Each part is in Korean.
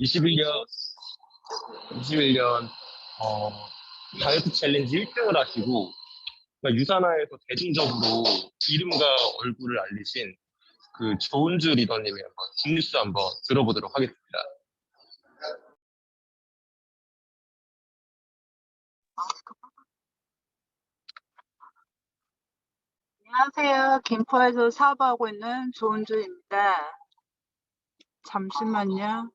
21년, 21년, 어, 다이어트 챌린지 1등을 하시고, 그러니까 유산화에서 대중적으로 이름과 얼굴을 알리신 그 조은주 리더님의 한번 뒷뉴스 한번 들어보도록 하겠습니다. 안녕하세요. 김포에서 사업하고 있는 조은주입니다. 잠시만요.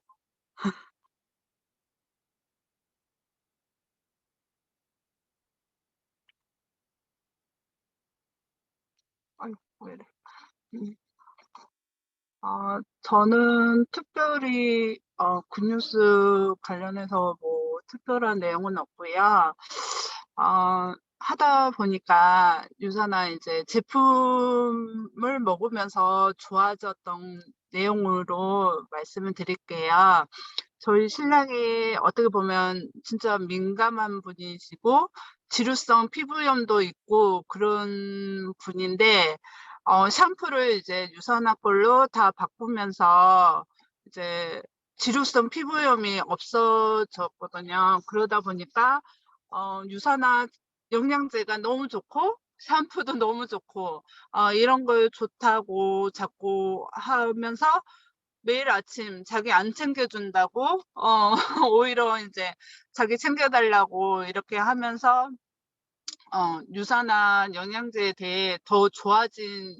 아이고, 왜 이래. 음. 저는 특별히 굿뉴스 관련해서 뭐 특별한 내용은 없고요. 하다 보니까 유산화 이제 제품을 먹으면서 좋아졌던 내용으로 말씀을 드릴게요. 저희 신랑이 어떻게 보면 진짜 민감한 분이시고 지루성 피부염도 있고 그런 분인데 샴푸를 이제 유산화 걸로 다 바꾸면서 이제 지루성 피부염이 없어졌거든요. 그러다 보니까 유산화 영양제가 너무 좋고 샴푸도 너무 좋고 이런 걸 좋다고 자꾸 하면서 매일 아침 자기 안 챙겨준다고 오히려 이제 자기 챙겨달라고 이렇게 하면서 유산화 영양제에 대해 더 좋아진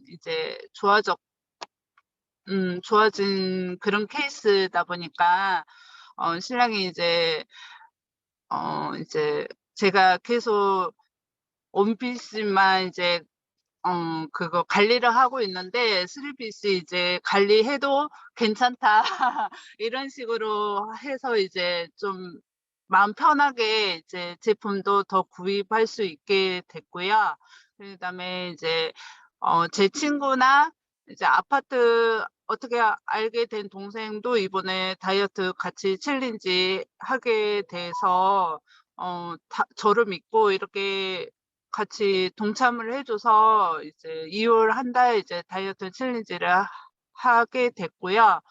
그런 케이스다 보니까 신랑이 이제 제가 계속 원피스만 이제 그거 관리를 하고 있는데 3피스 이제 관리해도 괜찮다 이런 식으로 해서 이제 좀 마음 편하게 이제 제품도 더 구입할 수 있게 됐고요. 그다음에 이제 제 친구나 이제 아파트 어떻게 알게 된 동생도 이번에 다이어트 같이 챌린지 하게 돼서 저를 믿고 이렇게 같이 동참을 해줘서 이제 2월 한 달 이제 다이어트 챌린지를 하게 됐고요.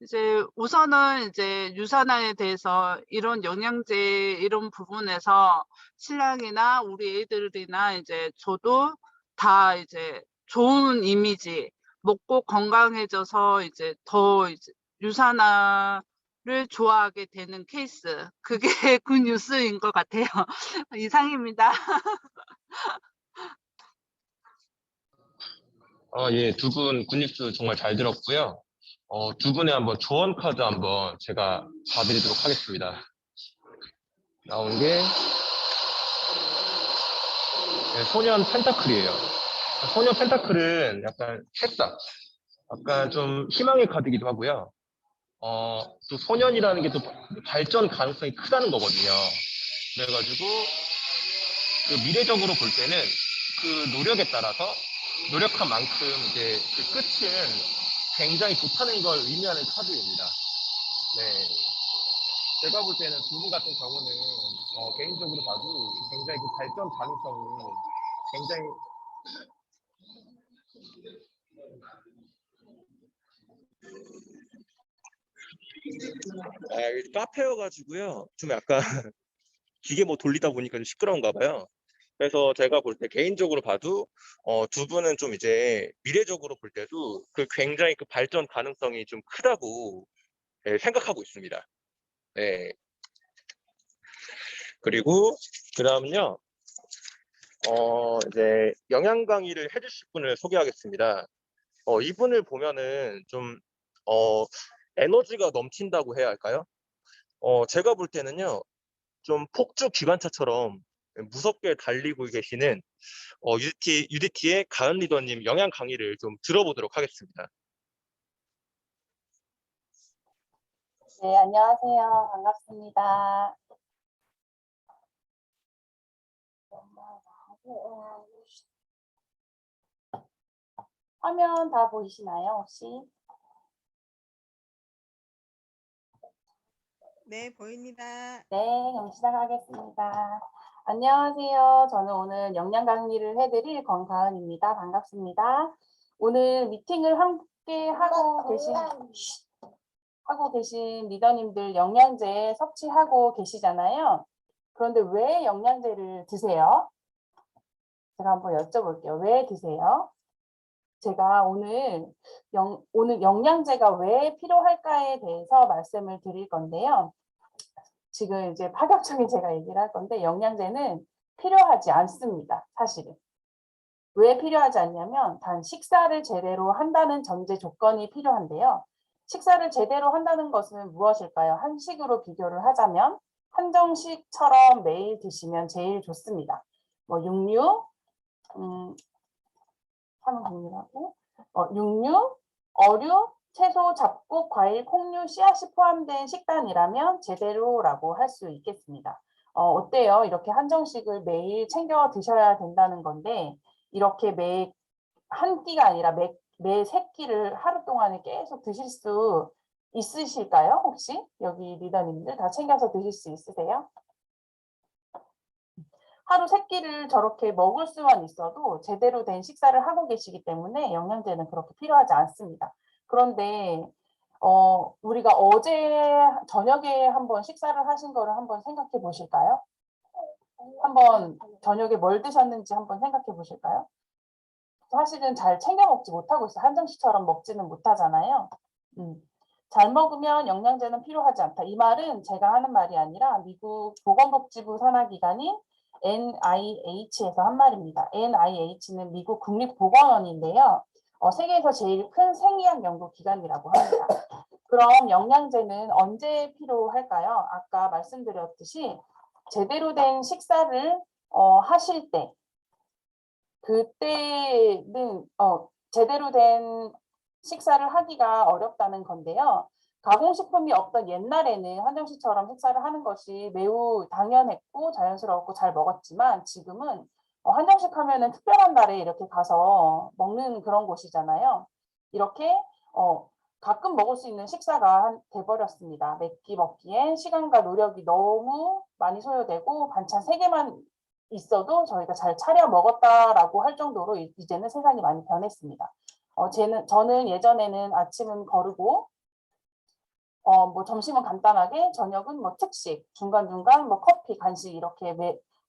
이제 우선은 이제 유산화에 대해서 이런 영양제 이런 부분에서 신랑이나 우리 애들이나 이제 저도 다 이제 좋은 이미지 먹고 건강해져서 이제 더 이제 유산화를 좋아하게 되는 케이스 그게 굿뉴스인 것 같아요. 이상입니다. 예, 두 분 굿뉴스 정말 잘 들었고요. 두 분의 한번 조언 카드 한번 제가 봐드리도록 하겠습니다. 나온 게 소년 펜타클이에요. 소년 펜타클은 약간 새싹, 약간 좀 희망의 카드이기도 하고요. 또 소년이라는 게 또 발전 가능성이 크다는 거거든요. 그래가지고 그 미래적으로 볼 때는 그 노력에 따라서 노력한 만큼 이제 그 끝은 굉장히 좋다는 걸 의미하는 카드입니다. 네. 제가 볼 때는 두 분 같은 경우는 개인적으로 봐도 굉장히 그 발전 가능성이 굉장히 여기 카페여가지고요. 좀 약간 기계 뭐 돌리다 보니까 좀 시끄러운가 봐요. 그래서 제가 볼 때 개인적으로 봐도 두 분은 좀 이제 미래적으로 볼 때도 그 굉장히 그 발전 가능성이 좀 크다고 생각하고 있습니다. 네. 그리고 그다음은요. 이제 영양 강의를 해주실 분을 소개하겠습니다. 이분을 보면은 좀 에너지가 넘친다고 해야 할까요? 제가 볼 때는요. 좀 폭주 기관차처럼 무섭게 달리고 계시는 UDT의 가은 리더님 영양 강의를 좀 들어보도록 하겠습니다. 네, 안녕하세요. 반갑습니다. 화면 다 보이시나요, 혹시? 네, 보입니다. 네, 그럼 시작하겠습니다. 안녕하세요. 저는 오늘 영양 강의를 해드릴 권가은입니다. 반갑습니다. 오늘 미팅을 함께 하고 계신 하고 계신 리더님들 영양제 섭취하고 계시잖아요. 그런데 왜 영양제를 드세요? 제가 한번 여쭤볼게요. 왜 드세요? 제가 오늘 영양제가 왜 필요할까에 대해서 말씀을 드릴 건데요. 지금 이제 파격적인 제가 얘기를 할 건데 영양제는 필요하지 않습니다. 사실은. 왜 필요하지 않냐면 단 식사를 제대로 한다는 전제 조건이 필요한데요. 식사를 제대로 한다는 것은 무엇일까요? 한식으로 비교를 하자면 한정식처럼 매일 드시면 제일 좋습니다. 뭐 육류, 한국이라고 육류, 어류, 채소, 잡곡, 과일, 콩류, 씨앗이 포함된 식단이라면 제대로라고 할 수 있겠습니다. 어때요? 이렇게 한정식을 매일 챙겨 드셔야 된다는 건데 이렇게 매 한 끼가 아니라 매 세 끼를 하루 동안에 계속 드실 수 있으실까요? 혹시 여기 리더님들 다 챙겨서 드실 수 있으세요? 하루 세 끼를 저렇게 먹을 수만 있어도 제대로 된 식사를 하고 계시기 때문에 영양제는 그렇게 필요하지 않습니다. 그런데 우리가 어제 저녁에 한번 식사를 하신 거를 한번 생각해 보실까요? 한번 저녁에 뭘 드셨는지 한번 생각해 보실까요? 사실은 잘 챙겨 먹지 못하고 있어요. 한정식처럼 먹지는 못하잖아요. 잘 먹으면 영양제는 필요하지 않다. 이 말은 제가 하는 말이 아니라 미국 보건복지부 산하기관인 NIH에서 한 말입니다. NIH는 미국 국립보건원인데요. 세계에서 제일 큰 생의학 연구기관이라고 합니다. 그럼 영양제는 언제 필요할까요? 아까 말씀드렸듯이 제대로 된 식사를 하실 때 그때는 제대로 된 식사를 하기가 어렵다는 건데요. 가공식품이 없던 옛날에는 한정식처럼 식사를 하는 것이 매우 당연했고 자연스럽고 잘 먹었지만 지금은 한정식 하면은 특별한 날에 이렇게 가서 먹는 그런 곳이잖아요. 이렇게 가끔 먹을 수 있는 식사가 돼버렸습니다. 몇 끼 먹기엔 시간과 노력이 너무 많이 소요되고 반찬 3개만 있어도 저희가 잘 차려 먹었다라고 할 정도로 이제는 세상이 많이 변했습니다. 저는 예전에는 아침은 거르고 뭐 점심은 간단하게, 저녁은 뭐 특식, 중간중간 뭐 커피, 간식 이렇게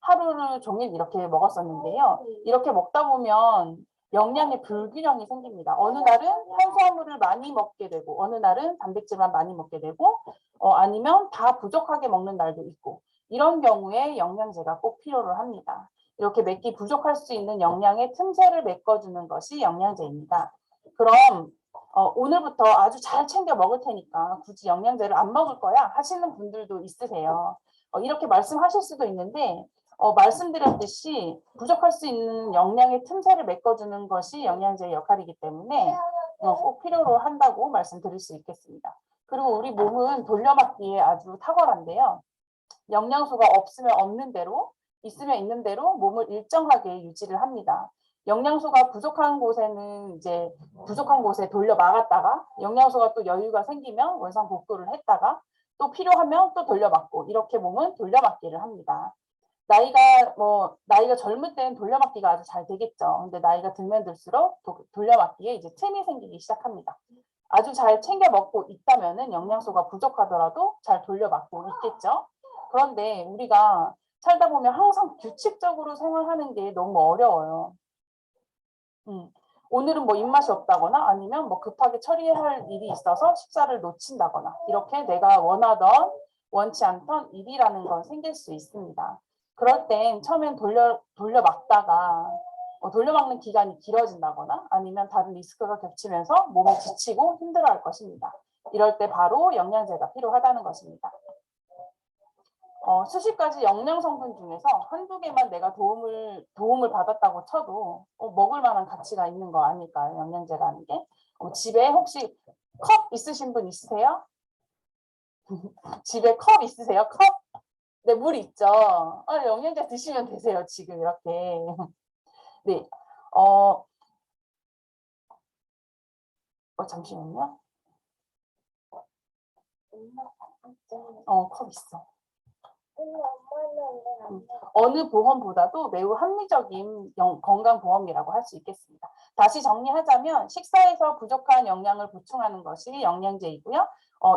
하루를 종일 이렇게 먹었었는데요. 이렇게 먹다 보면 영양의 불균형이 생깁니다. 어느 날은 탄수화물을 많이 먹게 되고 어느 날은 단백질만 많이 먹게 되고 아니면 다 부족하게 먹는 날도 있고 이런 경우에 영양제가 꼭 필요를 합니다. 이렇게 몇 끼 부족할 수 있는 영양의 틈새를 메꿔주는 것이 영양제입니다. 그럼 오늘부터 아주 잘 챙겨 먹을 테니까 굳이 영양제를 안 먹을 거야 하시는 분들도 있으세요. 이렇게 말씀하실 수도 있는데 말씀드렸듯이 부족할 수 있는 영양의 틈새를 메꿔주는 것이 영양제의 역할이기 때문에 꼭 필요로 한다고 말씀드릴 수 있겠습니다. 그리고 우리 몸은 돌려막기에 아주 탁월한데요. 영양소가 없으면 없는 대로, 있으면 있는 대로 몸을 일정하게 유지를 합니다. 영양소가 부족한 곳에는 이제 부족한 곳에 돌려 막았다가 영양소가 또 여유가 생기면 원상복구를 했다가 또 필요하면 또 돌려막고 이렇게 몸은 돌려막기를 합니다. 나이가 젊을 때는 돌려막기가 아주 잘 되겠죠. 근데 나이가 들면 들수록 돌려막기에 이제 틈이 생기기 시작합니다. 아주 잘 챙겨 먹고 있다면은 영양소가 부족하더라도 잘 돌려막고 있겠죠. 그런데 우리가 살다 보면 항상 규칙적으로 생활하는 게 너무 어려워요. 오늘은 뭐 입맛이 없다거나 아니면 뭐 급하게 처리할 일이 있어서 식사를 놓친다거나 이렇게 내가 원하던 원치 않던 일이라는 건 생길 수 있습니다. 그럴 땐 처음엔 돌려막다가 돌려막는 기간이 길어진다거나 아니면 다른 리스크가 겹치면서 몸이 지치고 힘들어할 것입니다. 이럴 때 바로 영양제가 필요하다는 것입니다. 수십 가지 영양 성분 중에서 한두 개만 내가 도움을 받았다고 쳐도 먹을 만한 가치가 있는 거 아닐까요? 영양제라는 게. 집에 혹시 컵 있으신 분 있으세요? 집에 컵 있으세요? 컵? 네, 물 있죠. 영양제 드시면 되세요. 지금 이렇게. 네. 잠시만요. 컵 있어. 어느 보험보다도 매우 합리적인 건강보험이라고 할 수 있겠습니다. 다시 정리하자면 식사에서 부족한 영양을 보충하는 것이 영양제이고요.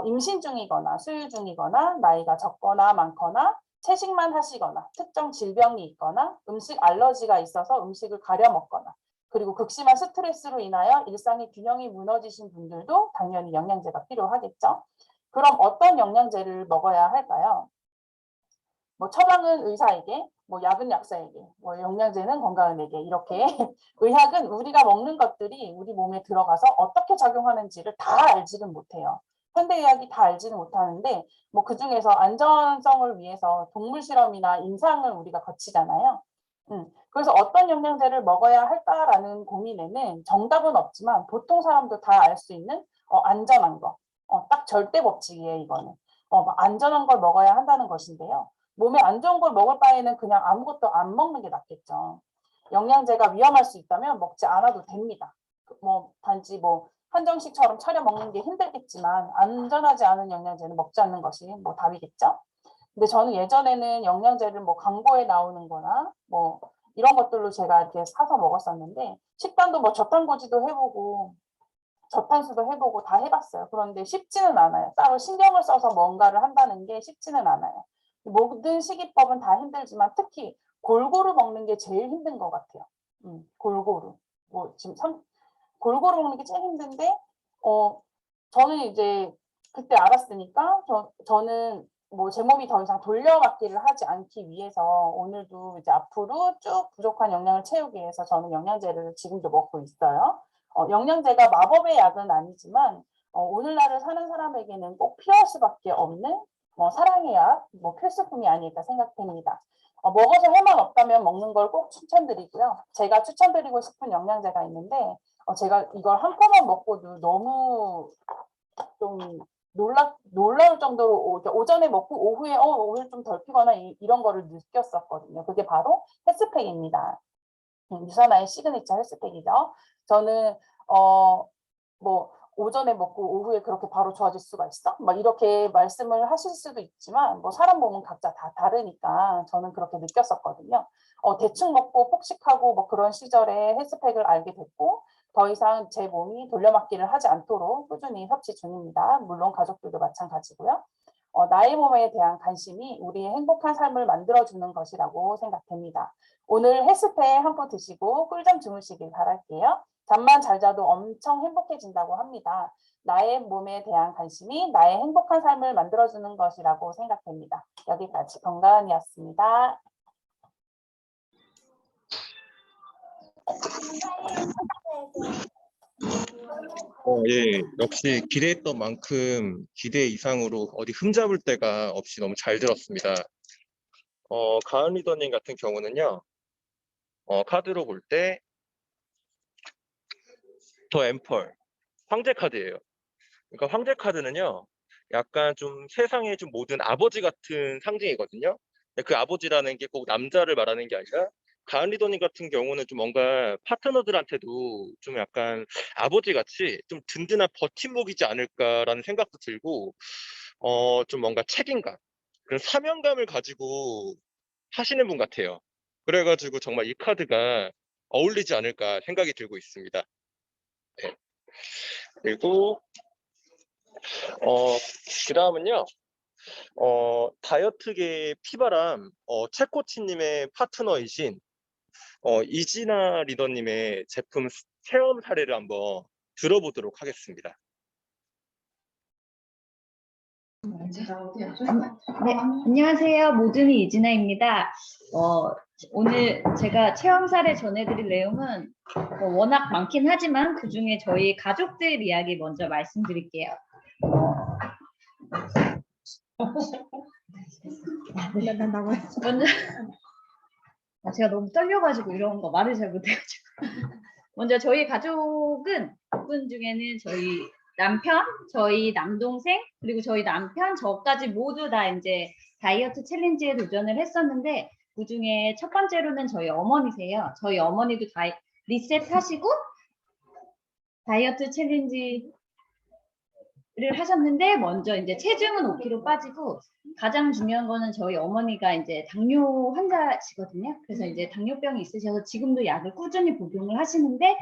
임신 중이거나 수유 중이거나 나이가 적거나 많거나 채식만 하시거나 특정 질병이 있거나 음식 알러지가 있어서 음식을 가려 먹거나 그리고 극심한 스트레스로 인하여 일상의 균형이 무너지신 분들도 당연히 영양제가 필요하겠죠. 그럼 어떤 영양제를 먹어야 할까요? 뭐 처방은 의사에게, 뭐 약은 약사에게, 뭐 영양제는 건강한에게 이렇게 의학은 우리가 먹는 것들이 우리 몸에 들어가서 어떻게 작용하는지를 다 알지는 못해요. 현대의학이 다 알지는 못하는데 뭐 그중에서 안전성을 위해서 동물 실험이나 임상을 우리가 거치잖아요. 그래서 어떤 영양제를 먹어야 할까라는 고민에는 정답은 없지만 보통 사람도 다 알 수 있는 안전한 거, 딱 절대 법칙이에요. 이거는 안전한 걸 먹어야 한다는 것인데요. 몸에 안 좋은 걸 먹을 바에는 그냥 아무것도 안 먹는 게 낫겠죠. 영양제가 위험할 수 있다면 먹지 않아도 됩니다. 뭐 단지 뭐 한정식처럼 차려 먹는 게 힘들겠지만 안전하지 않은 영양제는 먹지 않는 것이 뭐 답이겠죠. 근데 저는 예전에는 영양제를 뭐 광고에 나오는 거나 뭐 이런 것들로 제가 이렇게 사서 먹었었는데 식단도 뭐 저탄고지도 해보고 저탄수도 해보고 다 해봤어요. 그런데 쉽지는 않아요. 따로 신경을 써서 뭔가를 한다는 게 쉽지는 않아요. 모든 식이법은 다 힘들지만 특히 골고루 먹는 게 제일 힘든 것 같아요. 골고루. 뭐 지금 골고루 먹는 게 제일 힘든데 저는 이제 그때 알았으니까 저는 뭐 제 몸이 더 이상 돌려막기를 하지 않기 위해서 오늘도 이제 앞으로 쭉 부족한 영양을 채우기 위해서 저는 영양제를 지금도 먹고 있어요. 영양제가 마법의 약은 아니지만 오늘날을 사는 사람에게는 꼭 필요할 수밖에 없는 사랑의 약, 필수품이 아닐까 생각됩니다. 먹어서 해만 없다면 먹는 걸 꼭 추천드리고요. 제가 추천드리고 싶은 영양제가 있는데 제가 이걸 한 포만 먹고도 너무 좀 놀라울 정도로 오전에 먹고 오후에 오늘 좀 덜 피거나 이런 거를 느꼈었거든요. 그게 바로 헬스팩입니다. 유사나의 시그니처 헬스팩이죠. 저는 뭐 오전에 먹고 오후에 그렇게 바로 좋아질 수가 있어? 막 이렇게 말씀을 하실 수도 있지만 뭐 사람 몸은 각자 다 다르니까 저는 그렇게 느꼈었거든요. 대충 먹고 폭식하고 뭐 그런 시절에 헬스팩을 알게 됐고 더 이상 제 몸이 돌려막기를 하지 않도록 꾸준히 섭취 중입니다. 물론 가족들도 마찬가지고요. 나의 몸에 대한 관심이 우리의 행복한 삶을 만들어주는 것이라고 생각됩니다. 오늘 헬스팩 한 포 드시고 꿀잠 주무시길 바랄게요. 잠만 잘 자도 엄청 행복해진다고 합니다. 나의 몸에 대한 관심이 나의 행복한 삶을 만들어주는 것이라고 생각됩니다. 여기까지 건강이었습니다. 예, 역시 기대했던 만큼 기대 이상으로 어디 흠잡을 데가 없이 너무 잘 들었습니다. 가은 리더님 같은 경우는요, 카드로 볼 때 더 앰펄, 황제 카드예요. 그러니까 황제 카드는요, 약간 좀 세상의 좀 모든 아버지 같은 상징이거든요. 그 아버지라는 게 꼭 남자를 말하는 게 아니라 가은 리더님 같은 경우는 좀 뭔가 파트너들한테도 좀 약간 아버지같이 좀 든든한 버팀목이지 않을까라는 생각도 들고 좀 뭔가 책임감, 그런 사명감을 가지고 하시는 분 같아요. 그래가지고 정말 이 카드가 어울리지 않을까 생각이 들고 있습니다. 네. 그리고 그 다음은요. 다이어트계 피바람 채코치님의 파트너이신 이진아 리더님의 제품 체험 사례를 한번 들어보도록 하겠습니다. 네, 안녕하세요. 모준이 이진아입니다. 오늘 제가 체험 사례 전해드릴 내용은 워낙 많긴 하지만 그 중에 저희 가족들 이야기 먼저 말씀드릴게요. 먼저 제가 너무 떨려가지고 이런 거 말을 잘 못해가지고 먼저 저희 가족은 분 중에는 저희 남편, 저희 남동생, 그리고 저희 남편, 저까지 모두 다 이제 다이어트 챌린지에 도전을 했었는데 그 중에 첫 번째로는 저희 어머니세요. 저희 어머니도 다 리셋하시고 다이어트 챌린지를 하셨는데 먼저 이제 체중은 5kg 빠지고 가장 중요한 거는 저희 어머니가 이제 당뇨 환자시거든요. 그래서 이제 당뇨병이 있으셔서 지금도 약을 꾸준히 복용을 하시는데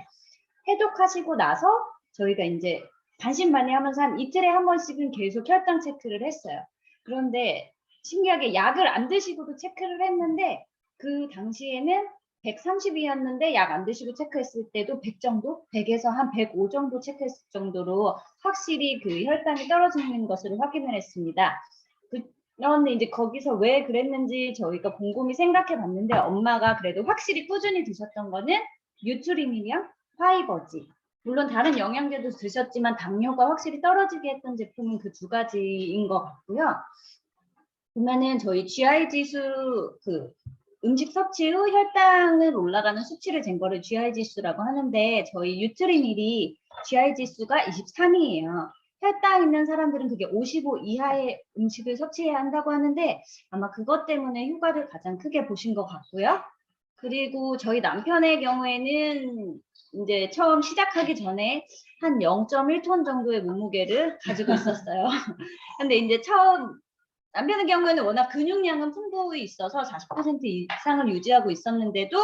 해독하시고 나서 저희가 이제 반신반의하면서 한 이틀에 한 번씩은 계속 혈당 체크를 했어요. 그런데 신기하게 약을 안 드시고도 체크를 했는데 그 당시에는 130이었는데 약 안 드시고 체크했을 때도 100 정도? 100에서 한 105 정도 체크했을 정도로 확실히 그 혈당이 떨어지는 것을 확인을 했습니다. 그런데 이제 거기서 왜 그랬는지 저희가 곰곰이 생각해 봤는데 엄마가 그래도 확실히 꾸준히 드셨던 거는 뉴트리미랑 파이버지. 물론 다른 영양제도 드셨지만 당뇨가 확실히 떨어지게 했던 제품은 그 두 가지인 것 같고요. 보면은 저희 GI 지수 그 음식 섭취 후 혈당을 올라가는 수치를 잰 거를 GI 지수라고 하는데 저희 뉴트리밀이 GI 지수가 23이에요. 혈당 있는 사람들은 그게 55 이하의 음식을 섭취해야 한다고 하는데 아마 그것 때문에 효과를 가장 크게 보신 것 같고요. 그리고 저희 남편의 경우에는 이제 처음 시작하기 전에 한 0.1톤 정도의 몸무게를 가지고 있었어요. 근데 이제 처음 남편의 경우에는 워낙 근육량은 풍부히 있어서 40% 이상을 유지하고 있었는데도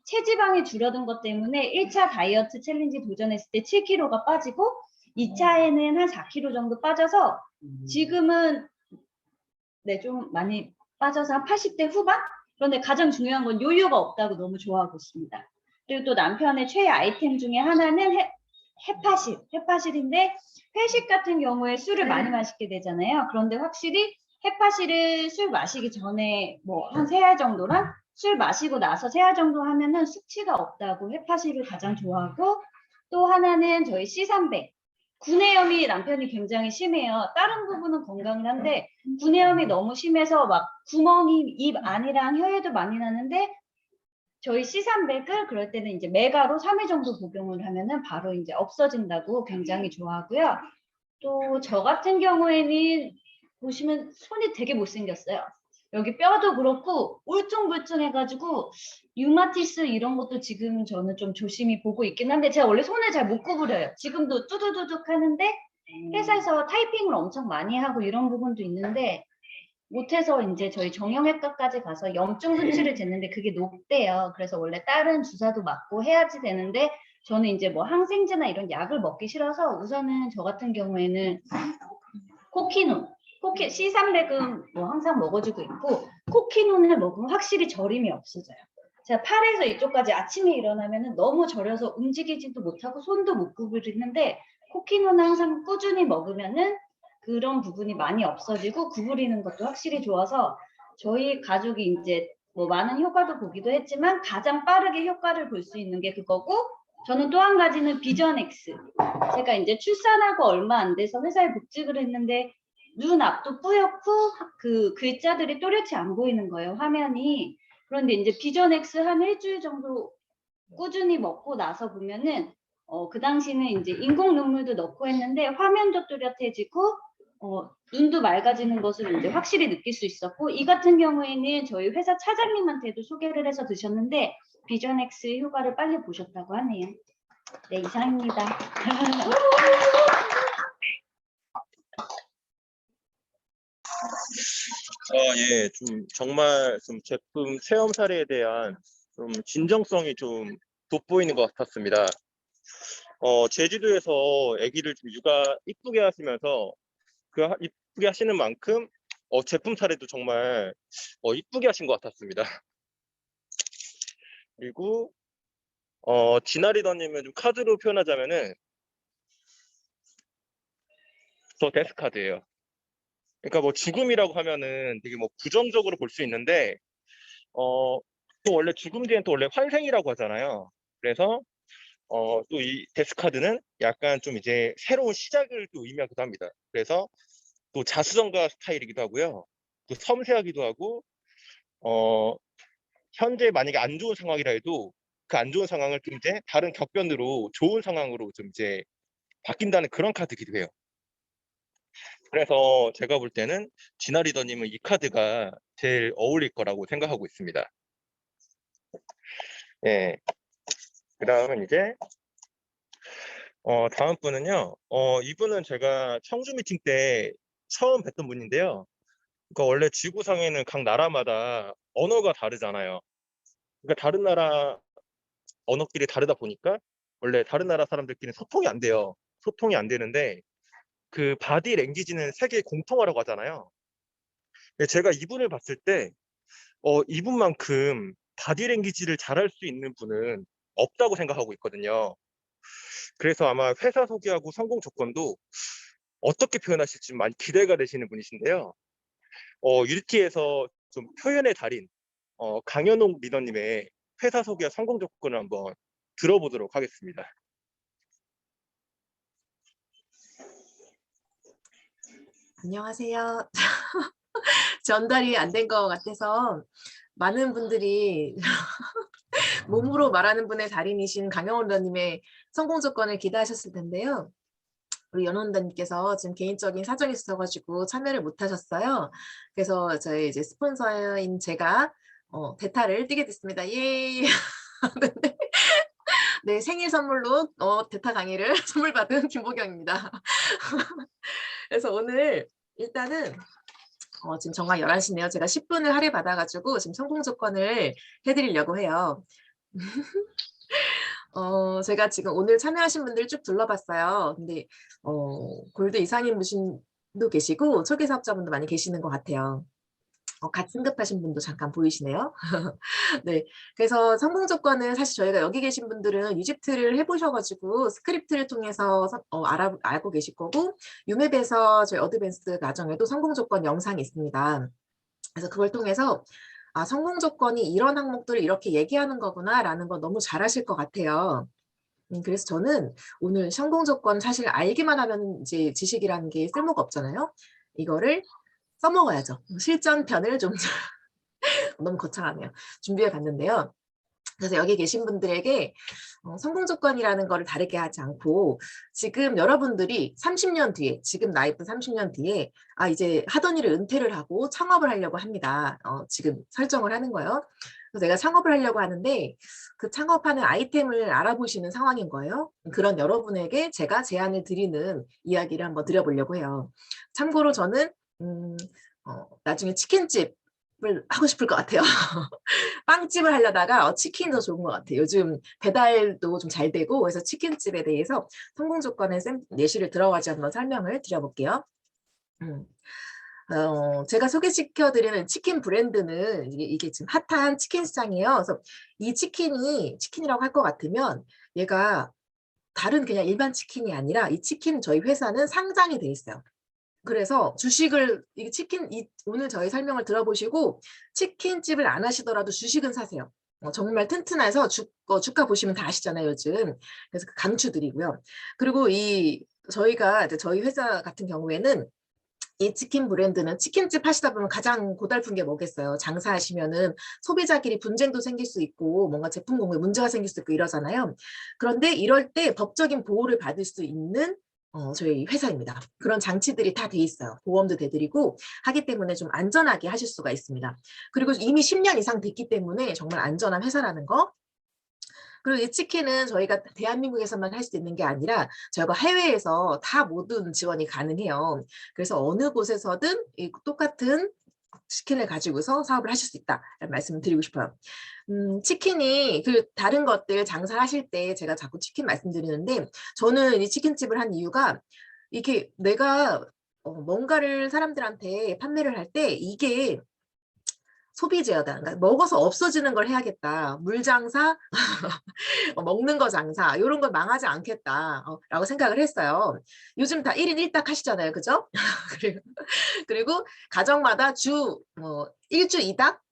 체지방이 줄어든 것 때문에 1차 다이어트 챌린지 도전했을 때 7kg가 빠지고 2차에는 한 4kg 정도 빠져서 지금은 네, 좀 많이 빠져서 한 80대 후반? 그런데 가장 중요한 건 요요가 없다고 너무 좋아하고 있습니다. 그리고 또 남편의 최애 아이템 중에 하나는 헤파실인데 회식 같은 경우에 술을 많이 마시게 되잖아요. 그런데 확실히 헤파실을 술 마시기 전에 뭐 한 3알 정도랑 술 마시고 나서 3알 정도 하면은 숙취가 없다고 헤파실을 가장 좋아하고 또 하나는 저희 C300. 구내염이 남편이 굉장히 심해요. 다른 부분은 건강을 한데 구내염이 너무 심해서 막 구멍이 입 안이랑 혀에도 많이 나는데 저희 C300을 그럴 때는 이제 메가로 3일 정도 복용을 하면은 바로 이제 없어진다고 굉장히 좋아하고요. 또 저 같은 경우에는 보시면 손이 되게 못생겼어요. 여기 뼈도 그렇고 울퉁불퉁해가지고 류마티스 이런 것도 지금 저는 좀 조심히 보고 있긴 한데 제가 원래 손을 잘 못 구부려요. 지금도 뚜두두둑 하는데 회사에서 타이핑을 엄청 많이 하고 이런 부분도 있는데 못해서 이제 저희 정형외과까지 가서 염증 수치를 쟀는데 그게 높대요. 그래서 원래 다른 주사도 맞고 해야지 되는데 저는 이제 뭐 항생제나 이런 약을 먹기 싫어서 우선은 저 같은 경우에는 코키논, C300은 뭐 항상 먹어주고 있고 코키논을 먹으면 확실히 저림이 없어져요. 제가 팔에서 이쪽까지 아침에 일어나면은 너무 저려서 움직이지도 못하고 손도 못 구부리는데 코키논을 항상 꾸준히 먹으면은 그런 부분이 많이 없어지고 구부리는 것도 확실히 좋아서 저희 가족이 이제 뭐 많은 효과도 보기도 했지만 가장 빠르게 효과를 볼 수 있는 게 그거고 저는 또 한 가지는 비전엑스. 제가 이제 출산하고 얼마 안 돼서 회사에 복직을 했는데 눈 앞도 뿌옇고 그 글자들이 또렷이 안 보이는 거예요, 화면이. 그런데 이제 비전엑스 한 일주일 정도 꾸준히 먹고 나서 보면은 그 당시는 이제 인공 눈물도 넣고 했는데 화면도 뚜렷해지고 눈도 맑아지는 것을 이제 확실히 느낄 수 있었고 이 같은 경우에는 저희 회사 차장님한테도 소개를 해서 드셨는데 비전엑스 효과를 빨리 보셨다고 하네요. 네, 이상입니다. 예, 좀 정말 좀 제품 체험 사례에 대한 좀 진정성이 좀 돋보이는 것 같았습니다. 제주도에서 아기를 좀 육아 이쁘게 하시면서 이쁘게 하시는 만큼 제품 사례도 정말 이쁘게 하신 것 같았습니다. 그리고 진아리더님은 좀 카드로 표현하자면은 저 데스카드예요. 그러니까 뭐 죽음이라고 하면은 되게 뭐 부정적으로 볼 수 있는데 또 원래 죽음 뒤엔 또 원래 환생이라고 하잖아요. 그래서 또 이 데스카드는 약간 좀 이제 새로운 시작을 또 의미하기도 합니다. 그래서 또 자수성가 스타일이기도 하고요. 또 섬세하기도 하고 현재 만약에 안 좋은 상황이라 해도 그 안 좋은 상황을 좀 이제 다른 격변으로 좋은 상황으로 좀 이제 바뀐다는 그런 카드이기도 해요. 그래서 제가 볼 때는 진아 리더님은 이 카드가 제일 어울릴 거라고 생각하고 있습니다. 예. 그 다음은 이제 다음 분은요. 이분은 제가 청주 미팅 때 처음 뵀던 분인데요. 그러니까 원래 지구상에는 각 나라마다 언어가 다르잖아요. 그러니까 다른 나라 언어끼리 다르다 보니까 원래 다른 나라 사람들끼리 소통이 안 돼요. 소통이 안 되는데 그 바디 랭귀지는 세계 공통어라고 하잖아요. 근데 제가 이분을 봤을 때 이분만큼 바디 랭귀지를 잘할 수 있는 분은 없다고 생각하고 있거든요. 그래서 아마 회사 소개하고 성공 조건도 어떻게 표현하실지 많이 기대가 되시는 분이신데요. 유리티에서 좀 표현의 달인 강현옥 리더님의 회사 소개와 성공 조건을 한번 들어보도록 하겠습니다. 안녕하세요. 전달이 안 된 것 같아서 많은 분들이 몸으로 말하는 분의 달인이신 강영원 원장님의 성공 조건을 기대하셨을 텐데요. 우리 연원장님께서 지금 개인적인 사정이 있어가지고 참여를 못 하셨어요. 그래서 저희 이제 스폰서인 제가 대타를 띄게 됐습니다. 예. 네, 생일 선물로 대타 강의를 선물 받은 김보경입니다. 그래서 오늘 일단은 지금 정말 11시네요. 제가 10분을 할애받아가지고 지금 성공 조건을 해드리려고 해요. 제가 지금 오늘 참여하신 분들 쭉 둘러봤어요. 근데 골드 이상인 분도 계시고 초기 사업자분도 많이 계시는 것 같아요. 갓 승급하신 분도 잠깐 보이시네요. 네, 그래서 성공 조건은 사실 저희가 여기 계신 분들은 유집트를 해보셔가지고 스크립트를 통해서 알고 계실 거고 유맵에서 저희 어드밴스드 과정에도 성공 조건 영상이 있습니다. 그래서 그걸 통해서 성공 조건이 이런 항목들을 이렇게 얘기하는 거구나 라는 거 너무 잘 아실 것 같아요. 그래서 저는 오늘 성공 조건 사실 알기만 하면 이제 지식이라는 게 쓸모가 없잖아요. 이거를 써먹어야죠. 실전편을 좀 너무 거창하네요. 준비해 봤는데요. 그래서 여기 계신 분들에게 성공 조건이라는 거를 다르게 하지 않고 지금 여러분들이 30년 뒤에 지금 나이분 30년 뒤에 이제 하던 일을 은퇴를 하고 창업을 하려고 합니다. 지금 설정을 하는 거예요. 그래서 내가 창업을 하려고 하는데 그 창업하는 아이템을 알아보시는 상황인 거예요. 그런 여러분에게 제가 제안을 드리는 이야기를 한번 드려보려고 해요. 참고로 저는 나중에 치킨집을 하고 싶을 것 같아요. 빵집을 하려다가 치킨이 더 좋은 것 같아요. 요즘 배달도 좀 잘 되고 그래서 치킨집에 대해서 성공 조건의 예시를 들어가지고 한번 설명을 드려볼게요. 제가 소개시켜드리는 치킨 브랜드는 이게 지금 핫한 치킨 시장이에요. 그래서 이 치킨이라고 할 것 같으면 얘가 다른 그냥 일반 치킨이 아니라 이 치킨 저희 회사는 상장이 돼 있어요. 그래서 주식을 오늘 저희 설명을 들어보시고 치킨집을 안 하시더라도 주식은 사세요. 정말 튼튼해서 주가 보시면 다 아시잖아요, 요즘. 그래서 강추드리고요. 그리고 저희가 이제 저희 회사 같은 경우에는 이 치킨 브랜드는 치킨집 하시다 보면 가장 고달픈 게 뭐겠어요. 장사하시면은 소비자끼리 분쟁도 생길 수 있고 뭔가 제품 공급에 문제가 생길 수 있고 이러잖아요. 그런데 이럴 때 법적인 보호를 받을 수 있는 저희 회사입니다. 그런 장치들이 다 돼 있어요. 보험도 대드리고 하기 때문에 좀 안전하게 하실 수가 있습니다. 그리고 이미 10년 이상 됐기 때문에 정말 안전한 회사라는 거. 그리고 이 치킨은 저희가 대한민국에서만 할 수 있는 게 아니라 저희가 해외에서 다 모든 지원이 가능해요. 그래서 어느 곳에서든 똑같은 치킨을 가지고서 사업을 하실 수 있다라는 말씀을 드리고 싶어요. 치킨이 다른 것들 장사하실 때 제가 자꾸 치킨 말씀드리는데 저는 이 치킨집을 한 이유가 이게 내가 뭔가를 사람들한테 판매를 할 때 이게 소비재하다. 그러니까 먹어서 없어지는 걸 해야겠다. 물 장사, 먹는 거 장사 이런 걸 망하지 않겠다 라고 생각을 했어요. 요즘 다 1인 1닭 하시잖아요. 그죠? 그리고 가정마다 일주 2닭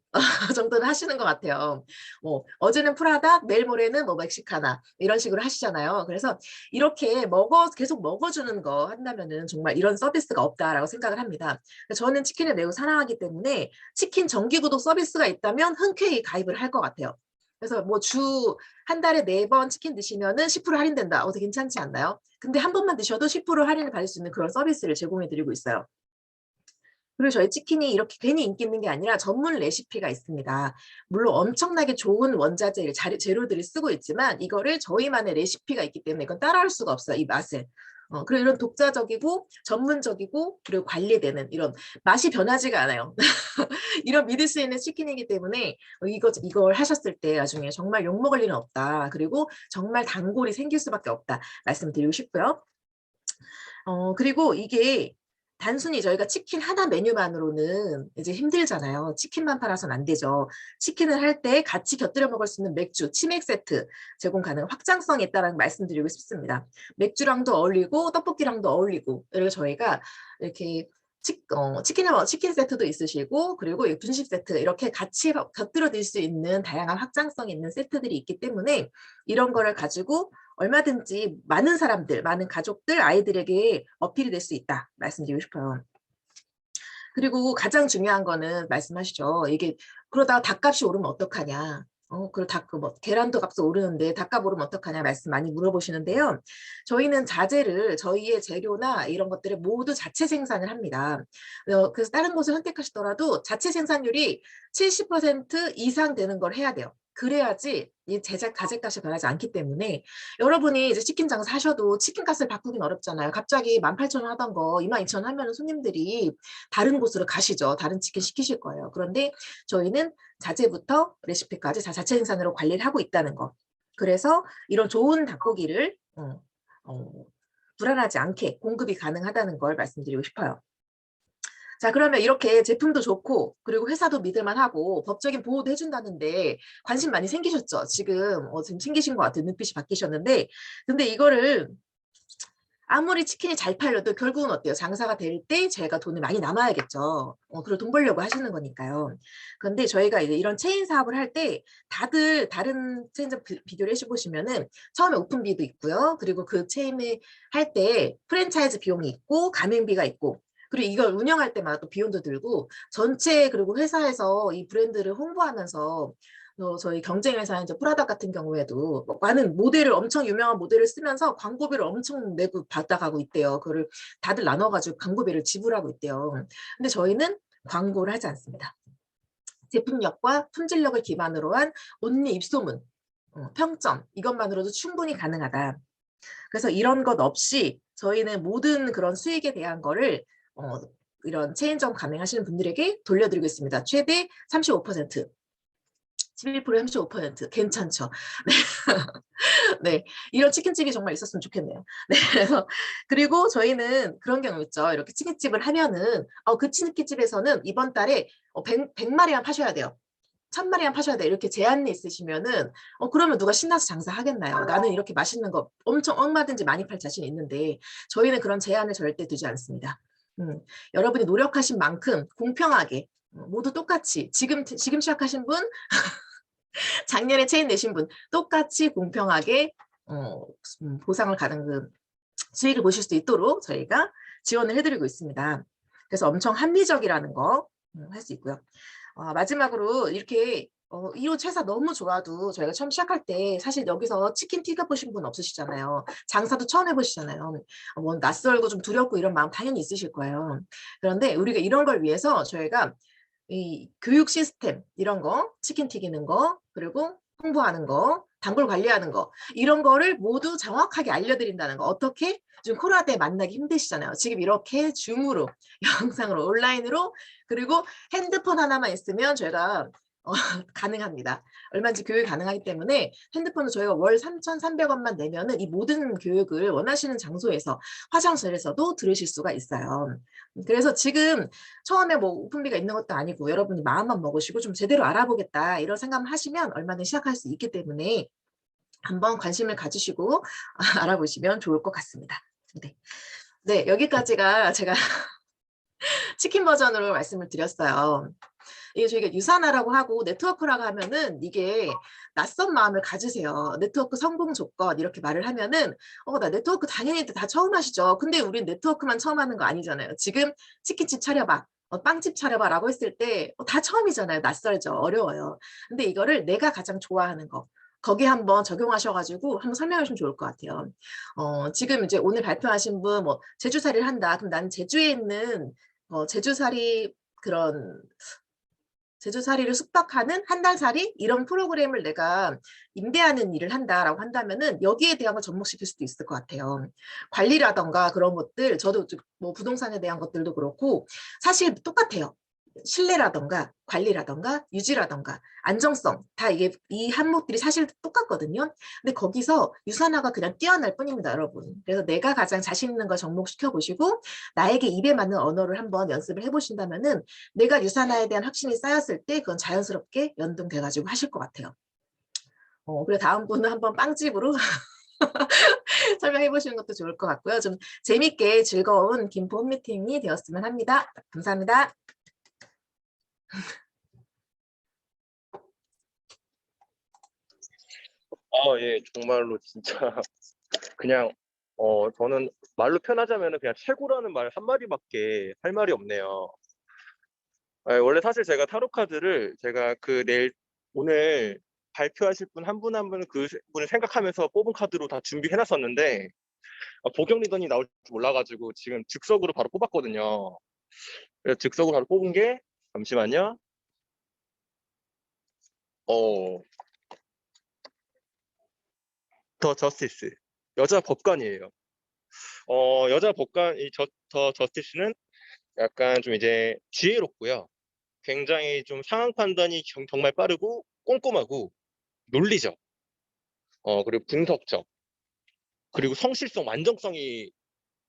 정도는 하시는 것 같아요. 어제는 프라닭, 내일 모레는 멕시카나 이런 식으로 하시잖아요. 그래서 이렇게 계속 먹어주는 거 한다면은 정말 이런 서비스가 없다라고 생각을 합니다. 저는 치킨을 매우 사랑하기 때문에 치킨 정기구독 서비스가 있다면 흔쾌히 가입을 할 것 같아요. 그래서 한 달에 4번 치킨 드시면은 10% 할인된다. 되게 괜찮지 않나요? 근데 한 번만 드셔도 10% 할인을 받을 수 있는 그런 서비스를 제공해드리고 있어요. 그리고 저희 치킨이 이렇게 괜히 인기 있는 게 아니라 전문 레시피가 있습니다. 물론 엄청나게 좋은 원자재, 재료들을 쓰고 있지만 이거를 저희만의 레시피가 있기 때문에 이건 따라할 수가 없어요. 이 맛을. 그리고 이런 독자적이고 전문적이고 그리고 관리되는 이런 맛이 변하지가 않아요. 이런 믿을 수 있는 치킨이기 때문에 이걸 하셨을 때 나중에 정말 욕먹을 일은 없다. 그리고 정말 단골이 생길 수밖에 없다. 말씀드리고 싶고요. 그리고 이게 단순히 저희가 치킨 하나 메뉴만으로는 이제 힘들잖아요. 치킨만 팔아서는 안 되죠. 치킨을 할 때 같이 곁들여 먹을 수 있는 맥주, 치맥 세트 제공 가능 확장성이 있다는 말씀드리고 싶습니다. 맥주랑도 어울리고 떡볶이랑도 어울리고 그리고 저희가 이렇게 치킨 세트도 있으시고 그리고 이 분식 세트 이렇게 같이 곁들여 드실 수 있는 다양한 확장성이 있는 세트들이 있기 때문에 이런 거를 가지고 얼마든지 많은 사람들, 많은 가족들, 아이들에게 어필이 될 수 있다 말씀드리고 싶어요. 그리고 가장 중요한 거는 말씀하시죠. 이게 그러다가 닭값이 오르면 어떡하냐. 그리고 뭐 계란도 값이 오르는데 닭값 오르면 어떡하냐 말씀 많이 물어보시는데요. 저희는 자재를 저희의 재료나 이런 것들을 모두 자체 생산을 합니다. 그래서 다른 곳을 선택하시더라도 자체 생산율이 70% 이상 되는 걸 해야 돼요. 그래야지 이 자재값이 변하지 않기 때문에 여러분이 이제 치킨 장사 하셔도 치킨값을 바꾸긴 어렵잖아요. 갑자기 18,000원 하던 거 22,000원 하면 손님들이 다른 곳으로 가시죠. 다른 치킨 시키실 거예요. 그런데 저희는 자재부터 레시피까지 다 자체 생산으로 관리를 하고 있다는 거. 그래서 이런 좋은 닭고기를 불안하지 않게 공급이 가능하다는 걸 말씀드리고 싶어요. 자, 그러면 이렇게 제품도 좋고 그리고 회사도 믿을만하고 법적인 보호도 해준다는데 관심 많이 생기셨죠? 지금 생기신 것 같아요. 눈빛이 바뀌셨는데 근데 이거를 아무리 치킨이 잘 팔려도 결국은 어때요? 장사가 될 때 제가 돈이 많이 남아야겠죠. 그리고 돈 벌려고 하시는 거니까요. 그런데 저희가 이제 이런 체인 사업을 할 때 다들 다른 체인점 비교를 해보시면은 처음에 오픈비도 있고요. 그리고 그 체인을 할 때 프랜차이즈 비용이 있고 가맹비가 있고 그리고 이걸 운영할 때마다 또 비용도 들고 전체 그리고 회사에서 이 브랜드를 홍보하면서 저희 경쟁 회사인 프라다 같은 경우에도 많은 모델을 엄청 유명한 모델을 쓰면서 광고비를 엄청 내고 받아가고 있대요. 그거를 다들 나눠가지고 광고비를 지불하고 있대요. 근데 저희는 광고를 하지 않습니다. 제품력과 품질력을 기반으로 한 온리 입소문, 평점 이것만으로도 충분히 가능하다. 그래서 이런 것 없이 저희는 모든 그런 수익에 대한 거를 이런 체인점 가맹하시는 분들에게 돌려드리고 있습니다. 최대 35%. 11%, 35% 괜찮죠? 네. 네, 이런 치킨집이 정말 있었으면 좋겠네요. 네, 그리고 저희는 그런 경우 있죠. 이렇게 치킨집을 하면은 그 치킨집에서는 이번 달에 100마리만 파셔야 돼요. 1000마리만 파셔야 돼. 이렇게 제한이 있으시면은 그러면 누가 신나서 장사하겠나요? 나는 이렇게 맛있는 거 엄청 얼마든지 많이 팔 자신이 있는데 저희는 그런 제한을 절대 두지 않습니다. 여러분이 노력하신 만큼 공평하게 모두 똑같이 지금 시작하신 분 작년에 체인 내신 분 똑같이 공평하게 보상을 가는 수익을 보실 수 있도록 저희가 지원을 해드리고 있습니다. 그래서 엄청 합리적이라는 거 할 수 있고요. 마지막으로 이렇게 1호 회사 너무 좋아도 저희가 처음 시작할 때 사실 여기서 치킨 튀겨 보신 분 없으시잖아요. 장사도 처음 해보시잖아요. 뭐 낯설고 좀 두렵고 이런 마음 당연히 있으실 거예요. 그런데 우리가 이런 걸 위해서 저희가 이 교육 시스템 이런 거 치킨 튀기는 거 그리고 홍보하는 거 단골 관리하는 거 이런 거를 모두 정확하게 알려드린다는 거. 어떻게? 지금 코로나 때 만나기 힘드시잖아요. 지금 이렇게 줌으로 영상으로 온라인으로 그리고 핸드폰 하나만 있으면 저희가 가능합니다. 얼마인지 교육이 가능하기 때문에 핸드폰은 저희가 월 3,300원만 내면은 이 모든 교육을 원하시는 장소에서 화장실에서도 들으실 수가 있어요. 그래서 지금 처음에 뭐 오픈비가 있는 것도 아니고 여러분이 마음만 먹으시고 좀 제대로 알아보겠다 이런 생각을 하시면 얼마든지 시작할 수 있기 때문에 한번 관심을 가지시고 알아보시면 좋을 것 같습니다. 네, 여기까지가 제가 치킨 버전으로 말씀을 드렸어요. 이게 저희가 유산화라고 하고 네트워크라고 하면은 이게 낯선 마음을 가지세요. 네트워크 성공 조건 이렇게 말을 하면은 나 네트워크 당연히 다 처음 하시죠. 근데 우린 네트워크만 처음 하는 거 아니잖아요. 지금 치킨집 차려봐. 빵집 차려봐 라고 했을 때 다 처음이잖아요. 낯설죠. 어려워요. 근데 이거를 내가 가장 좋아하는 거 거기 한번 적용하셔가지고 한번 설명해 주시면 좋을 것 같아요. 지금 이제 오늘 발표하신 분 뭐 제주살이를 한다. 그럼 나는 제주에 있는 제주살이를 숙박하는 한 달 살이 이런 프로그램을 내가 임대하는 일을 한다라고 한다면은 여기에 대한 걸 접목시킬 수도 있을 것 같아요. 관리라던가 그런 것들 저도 뭐 부동산에 대한 것들도 그렇고 사실 똑같아요. 신뢰라던가 관리라던가 유지라던가 안정성 다 이게 이 항목들이 사실 똑같거든요. 근데 거기서 유산화가 그냥 뛰어날 뿐입니다, 여러분. 그래서 내가 가장 자신 있는 걸 접목시켜 보시고 나에게 입에 맞는 언어를 한번 연습을 해보신다면은 내가 유산화에 대한 확신이 쌓였을 때 그건 자연스럽게 연동돼 가지고 하실 것 같아요. 그리고 다음 분은 한번 빵집으로 설명해 보시는 것도 좋을 것 같고요. 좀 재밌게 즐거운 김포 홈미팅이 되었으면 합니다. 감사합니다. 예, 정말로 진짜 그냥 저는 말로 표현하자면 그냥 최고라는 말 한마디밖에 할 말이 없네요. 원래 사실 제가 타로 카드를 제가 오늘 발표하실 분 한 분 한 분 그 분을 생각하면서 뽑은 카드로 다 준비해 놨었는데 보경 리더님 나올 줄 몰라가지고 지금 즉석으로 바로 뽑았거든요. 그래서 즉석으로 바로 뽑은 게 잠시만요. 더 저스티스 여자 법관이에요. 여자 법관 더 저스티스는 약간 좀 이제 지혜롭고요. 굉장히 좀 상황 판단이 정말 빠르고 꼼꼼하고 논리적, 그리고 분석적, 그리고 성실성, 완전성이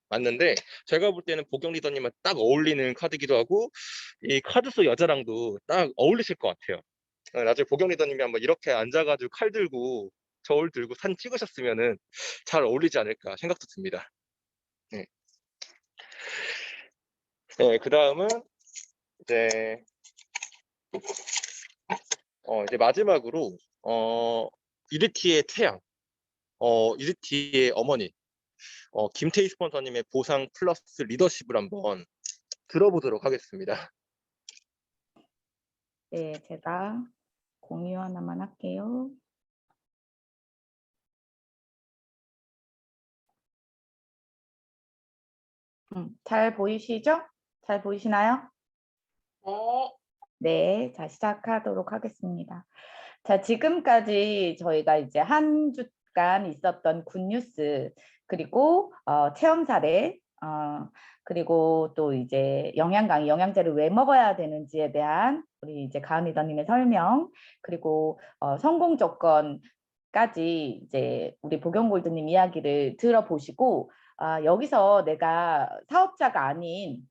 맞는데 제가 볼 때는 보경 리더님은 딱 어울리는 카드기도 하고 이 카드 속 여자랑도 딱 어울리실 것 같아요. 나중에 보경 리더님이 한번 이렇게 앉아가지고 칼 들고 저울 들고 사진 찍으셨으면은 잘 어울리지 않을까 생각도 듭니다. 네. 네, 그 다음은 이제 이제 마지막으로 이르티의 태양, 이르티의 어머니, 김태희 스폰서님의 보상 플러스 리더십을 한번 들어보도록 하겠습니다. 네, 제가 공유 하나만 할게요. 잘 보이시죠? 잘 보이시나요? 네. 네, 자, 시작하도록 하겠습니다. 자, 지금까지 저희가 이제 한 주간 있었던 굿뉴스, 그리고 체험 사례, 그리고 또 이제 영양 강의, 영양제를 왜 먹어야 되는지에 대한 우리 이제 가은 리더님의 설명, 그리고 성공 조건까지 이제 우리 보경골드님 이야기를 들어보시고, 여기서 내가 사업자가 아닌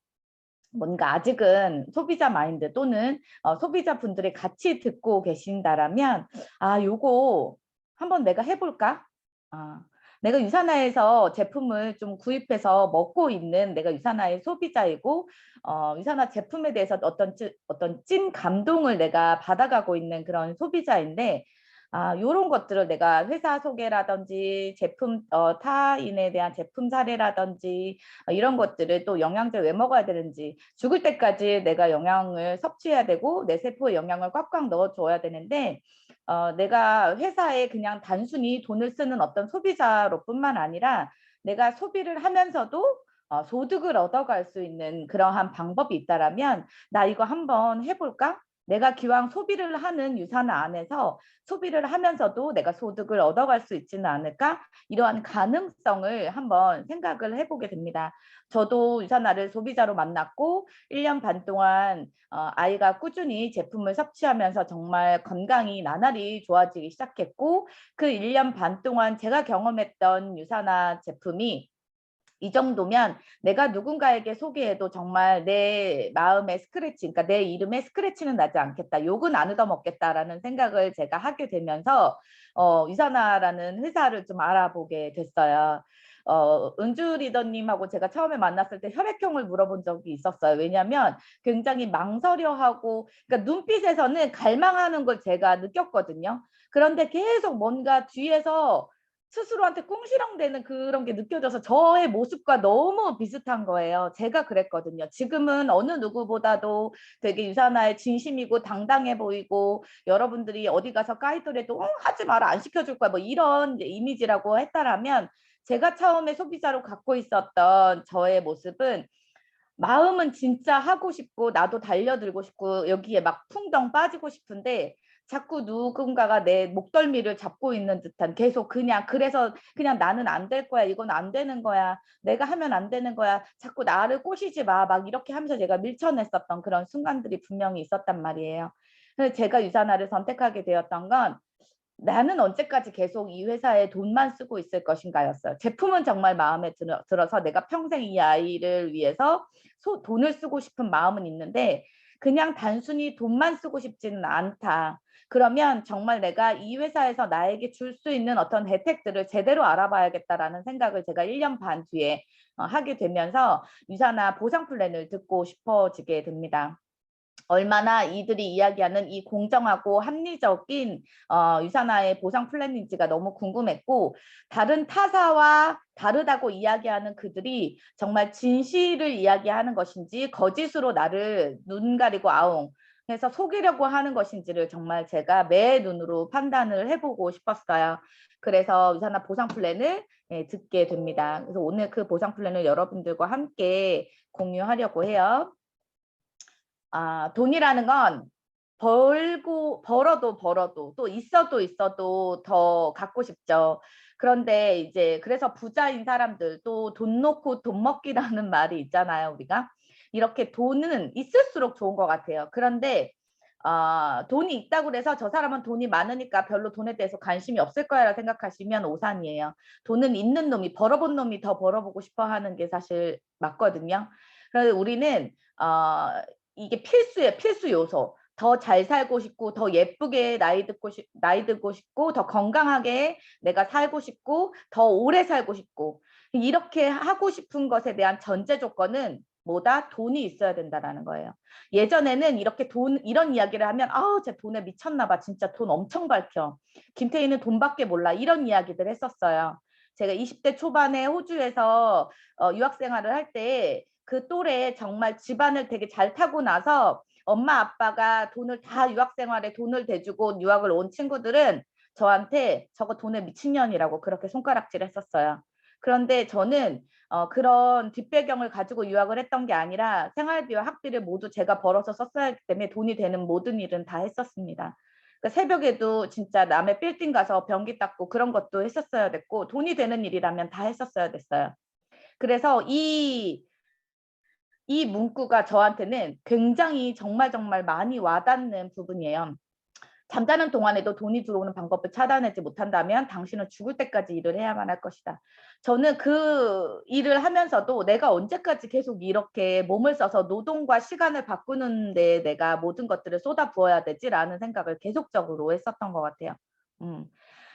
뭔가 아직은 소비자 마인드 또는 소비자분들이 같이 듣고 계신다라면 요거 한번 내가 해볼까? 내가 유산화에서 제품을 좀 구입해서 먹고 있는 내가 유산화의 소비자이고 유산화 제품에 대해서 어떤 찐 감동을 내가 받아가고 있는 그런 소비자인데 요런 것들을 내가 회사 소개라든지 제품 타인에 대한 제품 사례라든지 이런 것들을 또 영양제 왜 먹어야 되는지 죽을 때까지 내가 영양을 섭취해야 되고 내 세포에 영양을 꽉꽉 넣어줘야 되는데 내가 회사에 그냥 단순히 돈을 쓰는 어떤 소비자로 뿐만 아니라 내가 소비를 하면서도 소득을 얻어갈 수 있는 그러한 방법이 있다라면 나 이거 한번 해볼까? 내가 기왕 소비를 하는 유산화 안에서 소비를 하면서도 내가 소득을 얻어갈 수 있지는 않을까? 이러한 가능성을 한번 생각을 해보게 됩니다. 저도 유산화를 소비자로 만났고 1년 반 동안 아이가 꾸준히 제품을 섭취하면서 정말 건강이 나날이 좋아지기 시작했고 그 1년 반 동안 제가 경험했던 유산화 제품이 이 정도면 내가 누군가에게 소개해도 정말 내 마음의 스크래치, 그러니까 내 이름에 스크래치는 나지 않겠다. 욕은 안 얻어먹겠다라는 생각을 제가 하게 되면서 유산화라는 회사를 좀 알아보게 됐어요. 은주 리더님하고 제가 처음에 만났을 때 혈액형을 물어본 적이 있었어요. 왜냐하면 굉장히 망설여하고 그러니까 눈빛에서는 갈망하는 걸 제가 느꼈거든요. 그런데 계속 뭔가 뒤에서 스스로한테 꿍시렁대는 그런 게 느껴져서 저의 모습과 너무 비슷한 거예요. 제가 그랬거든요. 지금은 어느 누구보다도 되게 유산화에 진심이고 당당해 보이고 여러분들이 어디 가서 까이더라도 하지 마라 안 시켜줄 거야 뭐 이런 이미지라고 했다라면 제가 처음에 소비자로 갖고 있었던 저의 모습은 마음은 진짜 하고 싶고 나도 달려들고 싶고 여기에 막 풍덩 빠지고 싶은데 자꾸 누군가가 내 목덜미를 잡고 있는 듯한 계속 그래서 그냥 나는 안 될 거야. 이건 안 되는 거야. 내가 하면 안 되는 거야. 자꾸 나를 꼬시지 마. 막 이렇게 하면서 제가 밀쳐냈었던 그런 순간들이 분명히 있었단 말이에요. 그래서 제가 유산화를 선택하게 되었던 건 나는 언제까지 계속 이 회사에 돈만 쓰고 있을 것인가였어요. 제품은 정말 마음에 들어서 내가 평생 이 아이를 위해서 돈을 쓰고 싶은 마음은 있는데 그냥 단순히 돈만 쓰고 싶지는 않다. 그러면 정말 내가 이 회사에서 나에게 줄 수 있는 어떤 혜택들을 제대로 알아봐야겠다라는 생각을 제가 1년 반 뒤에 하게 되면서 유산화 보상 플랜을 듣고 싶어지게 됩니다. 얼마나 이들이 이야기하는 이 공정하고 합리적인 유산화의 보상 플랜인지가 너무 궁금했고 다른 타사와 다르다고 이야기하는 그들이 정말 진실을 이야기하는 것인지 거짓으로 나를 눈 가리고 아웅 해서 속이려고 하는 것인지를 정말 제가 매 눈으로 판단을 해보고 싶었어요. 그래서 유산화 보상 플랜을 듣게 됩니다. 그래서 오늘 그 보상 플랜을 여러분들과 함께 공유하려고 해요. 돈이라는 건 벌어도 또 있어도 더 갖고 싶죠. 그런데 이제 그래서 부자인 사람들 또 돈 놓고 돈 먹기라는 말이 있잖아요. 우리가 이렇게 돈은 있을수록 좋은 것 같아요. 그런데 돈이 있다고 해서 저 사람은 돈이 많으니까 별로 돈에 대해서 관심이 없을 거야라고 생각하시면 오산이에요. 돈은 있는 놈이 벌어본 놈이 더 벌어보고 싶어 하는 게 사실 맞거든요. 그래서 우리는 이게 필수예요. 필수 요소. 더 잘 살고 싶고 더 예쁘게 나이 들고 싶고 더 건강하게 내가 살고 싶고 더 오래 살고 싶고 이렇게 하고 싶은 것에 대한 전제 조건은 뭐다? 돈이 있어야 된다라는 거예요. 예전에는 이렇게 이런 이야기를 하면 쟤 돈에 미쳤나 봐. 진짜 돈 엄청 밝혀. 김태희는 돈밖에 몰라. 이런 이야기들 했었어요. 제가 20대 초반에 호주에서 유학 생활을 할 때 그 또래 정말 집안을 되게 잘 타고 나서 엄마 아빠가 유학 생활에 돈을 대주고 유학을 온 친구들은 저한테 저거 돈에 미친년이라고 그렇게 손가락질 했었어요. 그런데 저는 그런 뒷배경을 가지고 유학을 했던 게 아니라 생활비와 학비를 모두 제가 벌어서 썼어야 하기 때문에 돈이 되는 모든 일은 다 했었습니다. 그러니까 새벽에도 진짜 남의 빌딩 가서 변기 닦고 그런 것도 했었어야 됐고 돈이 되는 일이라면 다 했었어야 됐어요. 그래서 이 문구가 저한테는 굉장히 정말 많이 와닿는 부분이에요. 잠자는 동안에도 돈이 들어오는 방법을 찾아내지 못한다면 당신은 죽을 때까지 일을 해야만 할 것이다. 저는 그 일을 하면서도 내가 언제까지 계속 이렇게 몸을 써서 노동과 시간을 바꾸는 데 내가 모든 것들을 쏟아부어야 되지라는 생각을 계속적으로 했었던 것 같아요.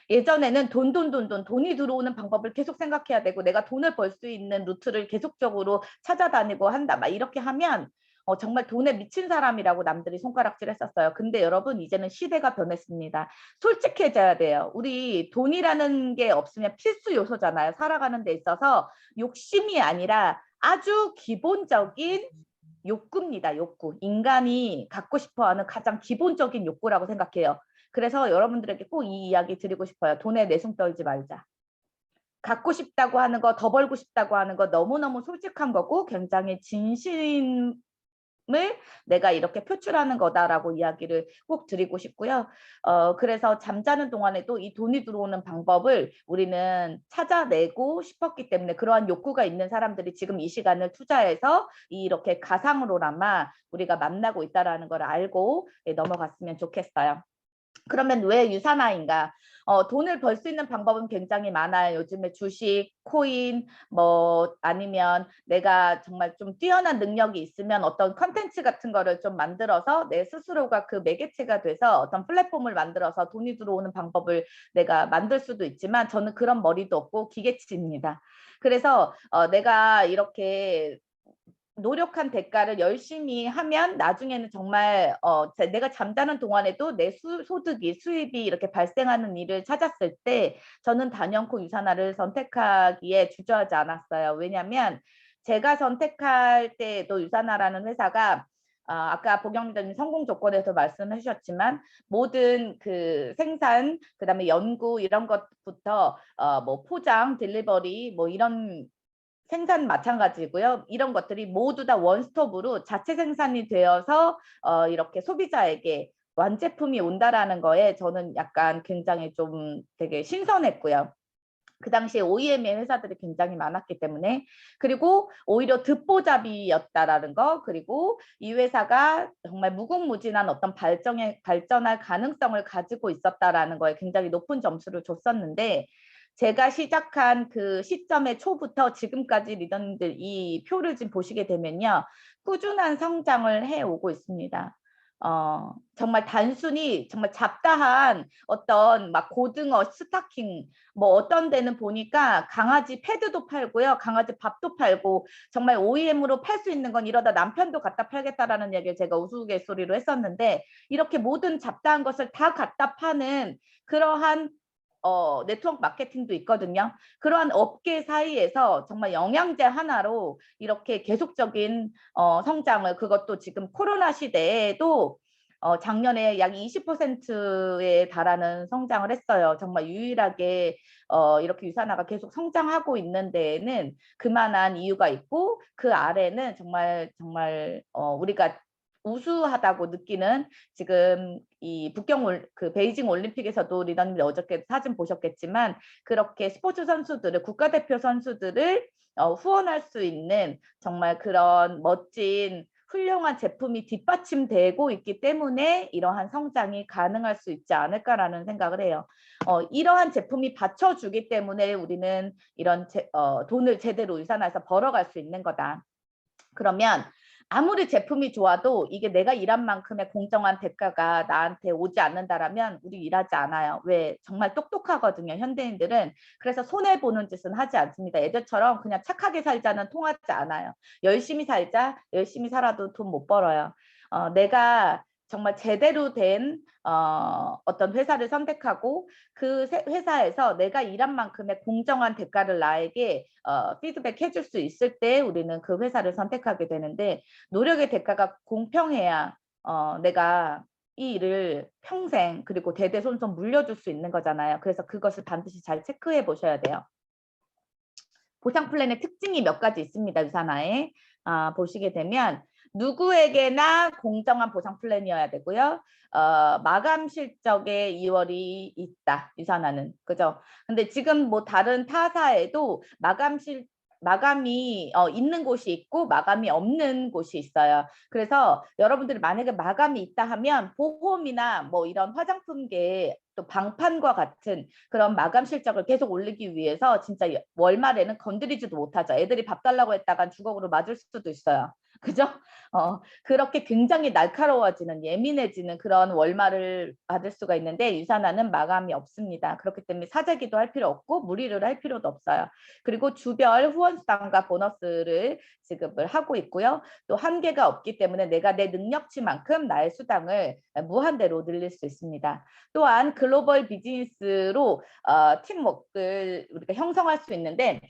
예전에는 돈이 들어오는 방법을 계속 생각해야 되고 내가 돈을 벌 수 있는 루트를 계속적으로 찾아다니고 한다. 막 이렇게 하면 정말 돈에 미친 사람이라고 남들이 손가락질 했었어요. 근데 여러분 이제는 시대가 변했습니다. 솔직해져야 돼요. 우리 돈이라는 게 없으면 필수 요소잖아요. 살아가는 데 있어서 욕심이 아니라 아주 기본적인 욕구입니다. 욕구. 인간이 갖고 싶어하는 가장 기본적인 욕구라고 생각해요. 그래서 여러분들에게 꼭 이 이야기 드리고 싶어요. 돈에 내숭 떨지 말자. 갖고 싶다고 하는 거, 더 벌고 싶다고 하는 거 너무너무 솔직한 거고 굉장히 진심을 내가 이렇게 표출하는 거다라고 이야기를 꼭 드리고 싶고요. 그래서 잠자는 동안에도 이 돈이 들어오는 방법을 우리는 찾아내고 싶었기 때문에 그러한 욕구가 있는 사람들이 지금 이 시간을 투자해서 이렇게 가상으로나마 우리가 만나고 있다는 걸 알고 넘어갔으면 좋겠어요. 그러면 왜 유산화인가? 돈을 벌 수 있는 방법은 굉장히 많아요. 요즘에 주식, 코인, 아니면 내가 정말 좀 뛰어난 능력이 있으면 어떤 컨텐츠 같은 거를 좀 만들어서 내 스스로가 그 매개체가 돼서 어떤 플랫폼을 만들어서 돈이 들어오는 방법을 내가 만들 수도 있지만 저는 그런 머리도 없고 기계치입니다. 그래서 내가 이렇게 노력한 대가를 열심히 하면 나중에는 정말 내가 잠자는 동안에도 내 수입이 이렇게 발생하는 일을 찾았을 때 저는 단연코 유산화를 선택하기에 주저하지 않았어요. 왜냐하면 제가 선택할 때도 유산화라는 회사가 아까 보경님들님 성공 조건에서 말씀해 주셨지만 모든 그 생산 그다음에 연구 이런 것부터 포장, 딜리버리 이런 생산 마찬가지고요. 이런 것들이 모두 다 원스톱으로 자체 생산이 되어서 이렇게 소비자에게 완제품이 온다라는 거에 저는 약간 굉장히 좀 되게 신선했고요. 그 당시에 OEM의 회사들이 굉장히 많았기 때문에, 그리고 오히려 듣보잡이었다라는 거, 그리고 이 회사가 정말 무궁무진한 어떤 발전할 가능성을 가지고 있었다라는 거에 굉장히 높은 점수를 줬었는데, 제가 시작한 그 시점의 초부터 지금까지 리더님들 이 표를 지금 보시게 되면요, 꾸준한 성장을 해오고 있습니다. 정말 단순히 정말 잡다한 어떤 막 고등어 스타킹, 뭐 어떤 데는 보니까 강아지 패드도 팔고요, 강아지 밥도 팔고, 정말 OEM으로 팔 수 있는 건 이러다 남편도 갖다 팔겠다라는 얘기를 제가 우스갯소리로 했었는데, 이렇게 모든 잡다한 것을 다 갖다 파는 그러한 네트워크 마케팅도 있거든요. 그러한 업계 사이에서 정말 영양제 하나로 이렇게 계속적인 성장을, 그것도 지금 코로나 시대에도 작년에 약 20%에 달하는 성장을 했어요. 정말 유일하게 이렇게 유산화가 계속 성장하고 있는 데에는 그만한 이유가 있고, 그 아래는 정말 우리가 우수하다고 느끼는, 지금 이 그 베이징 올림픽에서도 리더님들 어저께 사진 보셨겠지만, 그렇게 스포츠 선수들을, 국가대표 선수들을 후원할 수 있는 정말 그런 멋진 훌륭한 제품이 뒷받침되고 있기 때문에 이러한 성장이 가능할 수 있지 않을까라는 생각을 해요. 이러한 제품이 받쳐주기 때문에 우리는 이런 돈을 제대로 유산화해서 벌어갈 수 있는 거다. 그러면 아무리 제품이 좋아도 이게 내가 일한 만큼의 공정한 대가가 나한테 오지 않는다라면 우리 일하지 않아요. 왜? 정말 똑똑하거든요, 현대인들은. 그래서 손해보는 짓은 하지 않습니다. 예전처럼 그냥 착하게 살자는 통하지 않아요. 열심히 살자, 열심히 살아도 돈 못 벌어요. 내가 정말 제대로 된 어떤 회사를 선택하고, 그 회사에서 내가 일한 만큼의 공정한 대가를 나에게 피드백 해줄 수 있을 때 우리는 그 회사를 선택하게 되는데, 노력의 대가가 공평해야 내가 이 일을 평생 그리고 대대손손 물려줄 수 있는 거잖아요. 그래서 그것을 반드시 잘 체크해 보셔야 돼요. 보상 플랜의 특징이 몇 가지 있습니다, 유산화에. 보시게 되면 누구에게나 공정한 보상 플랜이어야 되고요. 마감 실적에 2월이 있다, 유산화는. 그죠? 근데 지금 뭐 다른 타사에도 마감이 있는 곳이 있고 마감이 없는 곳이 있어요. 그래서 여러분들이 만약에 마감이 있다 하면 보험이나 뭐 이런 화장품계 또 방판과 같은 그런 마감 실적을 계속 올리기 위해서 진짜 월말에는 건드리지도 못하죠. 애들이 밥 달라고 했다간 주걱으로 맞을 수도 있어요. 그죠? 그렇게 굉장히 날카로워지는, 예민해지는 그런 월말을 받을 수가 있는데, 유산화는 마감이 없습니다. 그렇기 때문에 사재기도 할 필요 없고 무리를 할 필요도 없어요. 그리고 주별 후원수당과 보너스를 지급을 하고 있고요. 또 한계가 없기 때문에 내가 내 능력치만큼 나의 수당을 무한대로 늘릴 수 있습니다. 또한 글로벌 비즈니스로 팀워크를 우리가 형성할 수 있는데,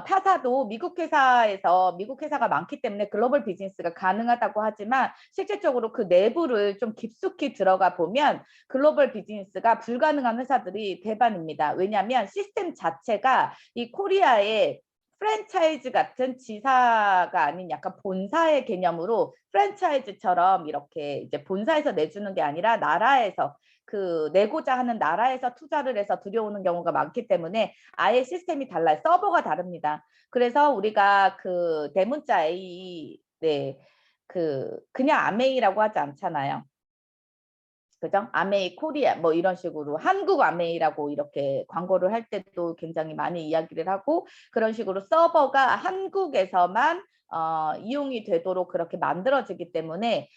타사도 미국 회사가 많기 때문에 글로벌 비즈니스가 가능하다고 하지만, 실질적으로 그 내부를 좀 깊숙이 들어가 보면 글로벌 비즈니스가 불가능한 회사들이 대반입니다. 왜냐하면 시스템 자체가 이 코리아의 프랜차이즈 같은 지사가 아닌 약간 본사의 개념으로, 프랜차이즈처럼 이렇게 이제 본사에서 내주는 게 아니라 나라에서, 그 내고자 하는 나라에서 투자를 해서 들여오는 경우가 많기 때문에 아예 시스템이 달라요. 서버가 다릅니다. 그래서 우리가 그 대문자 A, 네, 그냥 아메이라고 하지 않잖아요. 그죠? 아메이 코리아 뭐 이런 식으로 한국 아메이라고 이렇게 광고를 할 때도 굉장히 많이 이야기를 하고, 그런 식으로 서버가 한국에서만 이용이 되도록 그렇게 만들어지기 때문에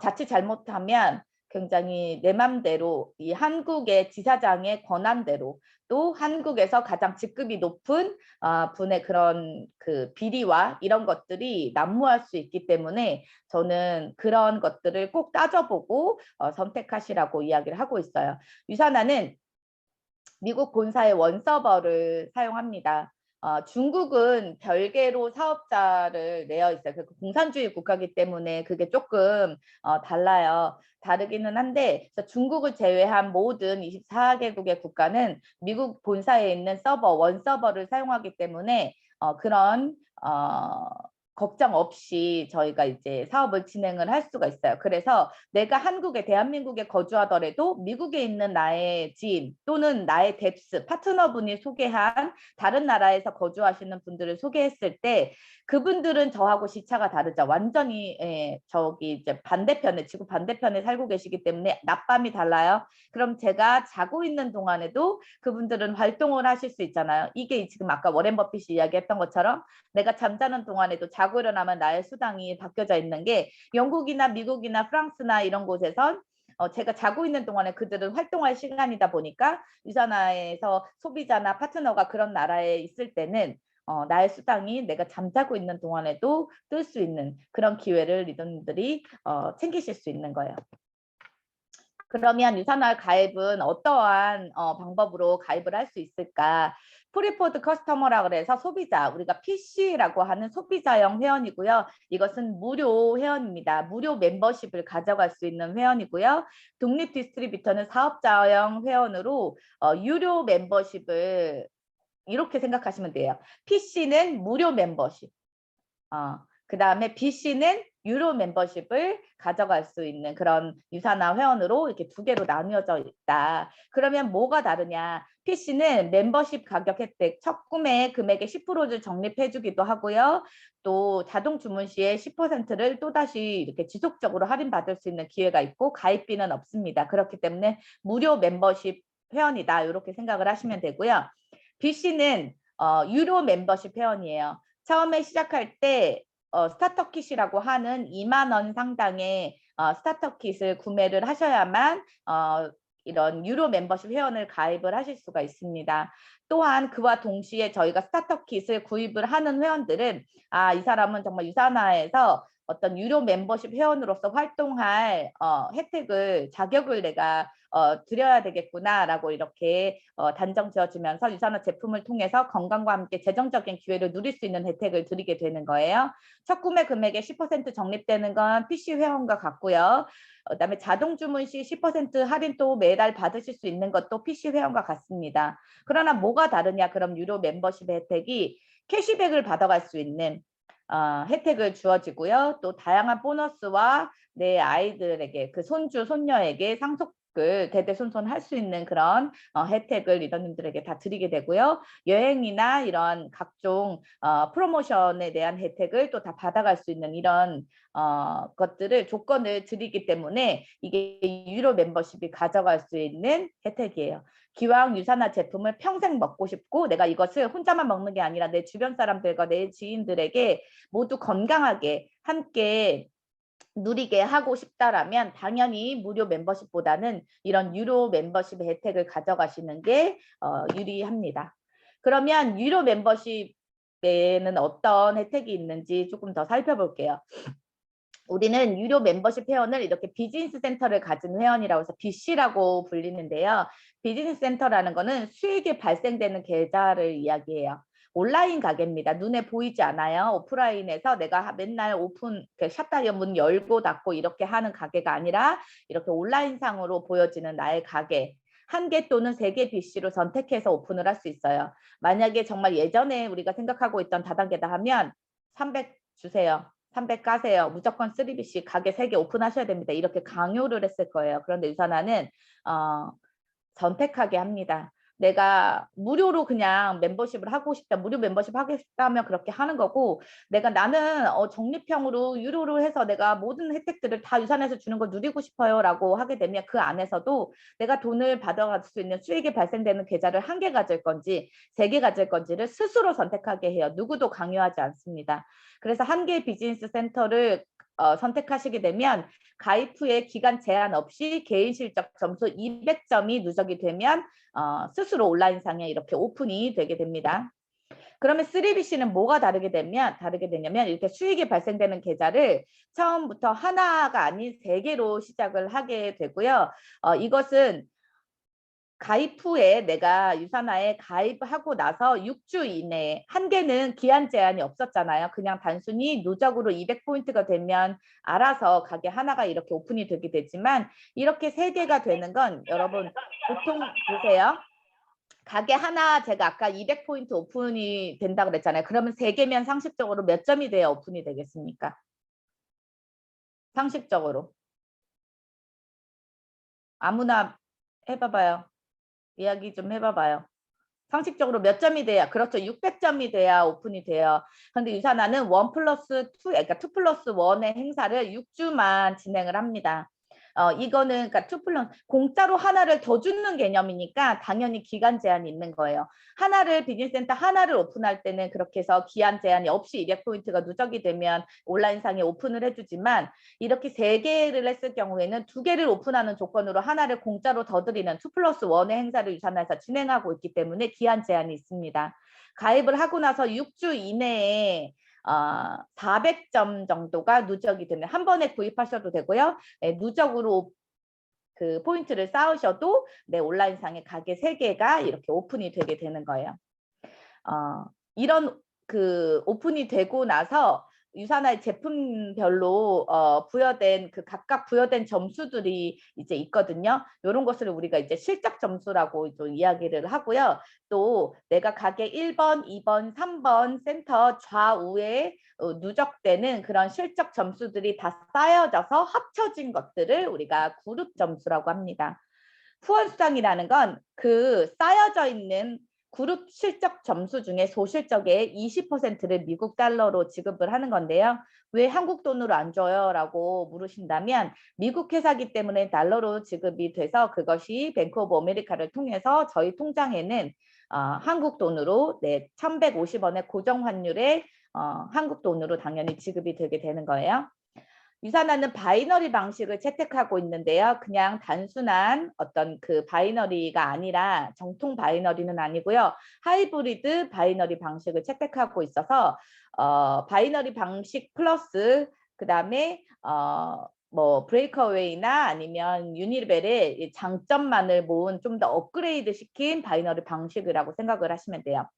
자칫 잘못하면 굉장히 내 맘대로 이 한국의 지사장의 권한대로, 또 한국에서 가장 직급이 높은 분의 그런 그 비리와 이런 것들이 난무할 수 있기 때문에 저는 그런 것들을 꼭 따져보고 선택하시라고 이야기를 하고 있어요. 유산화는 미국 본사의 원서버를 사용합니다. 중국은 별개로 사업자를 내어 있어요. 그 공산주의 국가이기 때문에 그게 조금 달라요. 다르기는 한데, 중국을 제외한 모든 24개국의 국가는 미국 본사에 있는 서버, 원서버를 사용하기 때문에 그런 걱정 없이 저희가 이제 사업을 진행을 할 수가 있어요. 그래서 내가 대한민국에 거주하더라도 미국에 있는 나의 지인 또는 나의 뎁스, 파트너분이 소개한 다른 나라에서 거주하시는 분들을 소개했을 때 그분들은 저하고 시차가 다르죠. 완전히 저기 이제 지구 반대편에 살고 계시기 때문에 낮밤이 달라요. 그럼 제가 자고 있는 동안에도 그분들은 활동을 하실 수 있잖아요. 이게 지금 아까 워렌 버핏이 이야기했던 것처럼 내가 잠자는 동안에도 자고 일어나면 나의 수당이 바뀌어져 있는 게 영국이나 미국이나 프랑스나 이런 곳에선 제가 자고 있는 동안에 그들은 활동할 시간이다 보니까 유산화에서 소비자나 파트너가 그런 나라에 있을 때는 나의 수당이 내가 잠자고 있는 동안에도 뜰 수 있는 그런 기회를 리더님들이 챙기실 수 있는 거예요. 그러면 유산화 가입은 어떠한 방법으로 가입을 할 수 있을까? 프리포드 커스터머라 그래서 소비자, 우리가 PC라고 하는 소비자형 회원이고요. 이것은 무료 회원입니다. 무료 멤버십을 가져갈 수 있는 회원이고요. 독립 디스트리뷰터는 사업자형 회원으로 유료 멤버십을 이렇게 생각하시면 돼요. PC는 무료 멤버십. 그 다음에 BC는 유료 멤버십을 가져갈 수 있는 그런 유산화 회원으로 이렇게 두 개로 나뉘어져 있다. 그러면 뭐가 다르냐? PC는 멤버십 가격 혜택, 첫 구매 금액의 10%를 적립해주기도 하고요. 또 자동 주문 시에 10%를 또다시 이렇게 지속적으로 할인받을 수 있는 기회가 있고 가입비는 없습니다. 그렇기 때문에 무료 멤버십 회원이다. 이렇게 생각을 하시면 되고요. BC는 유료 멤버십 회원이에요. 처음에 시작할 때 스타터킷이라고 하는 2만 원 상당의 스타터킷을 구매를 하셔야만 이런 유료 멤버십 회원을 가입을 하실 수가 있습니다. 또한 그와 동시에 저희가 스타터킷을 구입을 하는 회원들은 이 사람은 정말 유산화에서 어떤 유료 멤버십 회원으로서 활동할 자격을 내가 드려야 되겠구나라고 이렇게 단정 지어주면서 유산화 제품을 통해서 건강과 함께 재정적인 기회를 누릴 수 있는 혜택을 드리게 되는 거예요. 첫 구매 금액의 10% 적립되는 건 PC 회원과 같고요. 그다음에 자동 주문 시 10% 할인 또 매달 받으실 수 있는 것도 PC 회원과 같습니다. 그러나 뭐가 다르냐? 그럼 유료 멤버십 혜택이 캐시백을 받아갈 수 있는 혜택을 주어지고요. 또 다양한 보너스와 내 아이들에게 그 손주 손녀에게 상속을 대대손손 할 수 있는 그런 혜택을 리더님들에게 다 드리게 되고요. 여행이나 이런 각종 프로모션에 대한 혜택을 또 다 받아갈 수 있는 이런 것들을 조건을 드리기 때문에 이게 유료 멤버십이 가져갈 수 있는 혜택이에요. 기왕 유산화 제품을 평생 먹고 싶고 내가 이것을 혼자만 먹는 게 아니라 내 주변 사람들과 내 지인들에게 모두 건강하게 함께 누리게 하고 싶다라면 당연히 무료 멤버십보다는 이런 유료 멤버십의 혜택을 가져가시는 게 유리합니다. 그러면 유료 멤버십에는 어떤 혜택이 있는지 조금 더 살펴볼게요. 우리는 유료 멤버십 회원을 이렇게 비즈니스 센터를 가진 회원이라고 해서 BC라고 불리는데요. 비즈니스 센터라는 거는 수익이 발생되는 계좌를 이야기해요. 온라인 가게입니다. 눈에 보이지 않아요. 오프라인에서 내가 맨날 샷다이어 문 열고 닫고 이렇게 하는 가게가 아니라 이렇게 온라인상으로 보여지는 나의 가게. 1개 또는 3개 BC로 선택해서 오픈을 할 수 있어요. 만약에 정말 예전에 우리가 생각하고 있던 다단계다 하면 300 주세요. 300 까세요. 무조건 3BC 가게 3개 오픈하셔야 됩니다. 이렇게 강요를 했을 거예요. 그런데 유산화는 선택하게 합니다. 내가 무료로 그냥 멤버십을 하고 싶다, 무료 멤버십 하고 싶다면 그렇게 하는 거고, 나는 적립형으로 유료로 해서 내가 모든 혜택들을 다 유산에서 주는 걸 누리고 싶어요 라고 하게 되면 그 안에서도 내가 돈을 받아갈 수 있는 수익이 발생되는 계좌를 1개 가질 건지 3개 가질 건지를 스스로 선택하게 해요. 누구도 강요하지 않습니다. 그래서 1개의 비즈니스 센터를 선택하시게 되면 가입 후에 기간 제한 없이 개인 실적 점수 200점이 누적이 되면 스스로 온라인상에 이렇게 오픈이 되게 됩니다. 그러면 3BC는 뭐가 다르게 되냐면 이렇게 수익이 발생되는 계좌를 처음부터 하나가 아닌 3개로 시작을 하게 되고요. 이것은 가입 후에 내가 유산화에 가입하고 나서 6주 이내에 1개는 기한 제한이 없었잖아요. 그냥 단순히 누적으로 200포인트가 되면 알아서 가게 하나가 이렇게 오픈이 되게 되지만 이렇게 3개가 되는 건 여러분 보통 보세요. 가게 하나 제가 아까 200포인트 오픈이 된다고 그랬잖아요. 그러면 3개면 상식적으로 몇 점이 돼야 오픈이 되겠습니까? 상식적으로. 아무나 해봐봐요. 이야기 좀 해봐봐요. 상식적으로 몇 점이 돼야, 그렇죠. 600점이 돼야 오픈이 돼요. 그런데 유산화는 1+2, 그러니까 2+1의 행사를 6주만 진행을 합니다. 이거는 그러니까 2+, 공짜로 하나를 더 주는 개념이니까 당연히 기간 제한이 있는 거예요. 하나를 비즈니스센터 하나를 오픈할 때는 그렇게 해서 기한 제한이 없이 200포인트가 누적이 되면 온라인상에 오픈을 해주지만 이렇게 3개를 했을 경우에는 2개를 오픈하는 조건으로 하나를 공짜로 더 드리는 2+1의 행사를 유산화에서 진행하고 있기 때문에 기한 제한이 있습니다. 가입을 하고 나서 6주 이내에 400점 정도가 누적이 되면 한 번에 구입하셔도 되고요. 네, 누적으로 그 포인트를 쌓으셔도 네, 온라인상의 가게 3개가 이렇게 오픈이 되게 되는 거예요. 이런 그 오픈이 되고 나서 유산화의 제품별로 부여된 그 각각 부여된 점수들이 이제 있거든요. 이런 것을 우리가 이제 실적 점수라고 좀 이야기를 하고요. 또 내가 가게 1번, 2번, 3번 센터 좌우에 누적되는 그런 실적 점수들이 다 쌓여져서 합쳐진 것들을 우리가 그룹 점수라고 합니다. 후원 수당이라는 건 그 쌓여져 있는 그룹 실적 점수 중에 소실적의 20%를 미국 달러로 지급을 하는 건데요. 왜 한국 돈으로 안 줘요? 라고 물으신다면 미국 회사기 때문에 달러로 지급이 돼서 그것이 뱅크 오브 아메리카를 통해서 저희 통장에는 한국 돈으로 네, 1,150원의 고정 환율에 한국 돈으로 당연히 지급이 되게 되는 거예요. 유산화는 바이너리 방식을 채택하고 있는데요. 그냥 단순한 어떤 그 바이너리가 아니라 정통 바이너리는 아니고요. 하이브리드 바이너리 방식을 채택하고 있어서 바이너리 방식 플러스 그 다음에 뭐 브레이크어웨이나 아니면 유니벨의 장점만을 모은 좀 더 업그레이드 시킨 바이너리 방식이라고 생각을 하시면 돼요.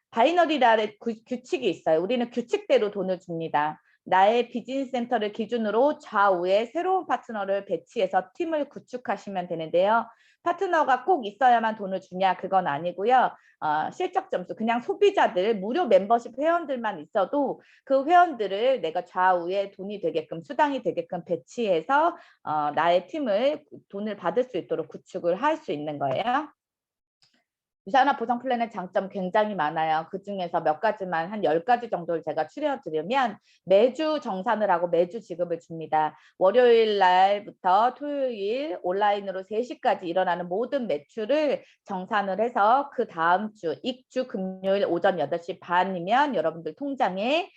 바이너리라는 규칙이 있어요. 우리는 규칙대로 돈을 줍니다. 나의 비즈니스 센터를 기준으로 좌우에 새로운 파트너를 배치해서 팀을 구축하시면 되는데요. 파트너가 꼭 있어야만 돈을 주냐 그건 아니고요. 실적 점수 그냥 소비자들 무료 멤버십 회원들만 있어도 그 회원들을 내가 좌우에 돈이 되게끔 수당이 되게끔 배치해서 나의 팀을 돈을 받을 수 있도록 구축을 할 수 있는 거예요. 유산화 보상 플랜의 장점 굉장히 많아요. 그중에서 몇 가지만 한 10가지 정도를 제가 추려드리면 매주 정산을 하고 매주 지급을 줍니다. 월요일 날부터 토요일 온라인으로 3시까지 일어나는 모든 매출을 정산을 해서 그 다음 주 익주 금요일 오전 8시 반이면 여러분들 통장에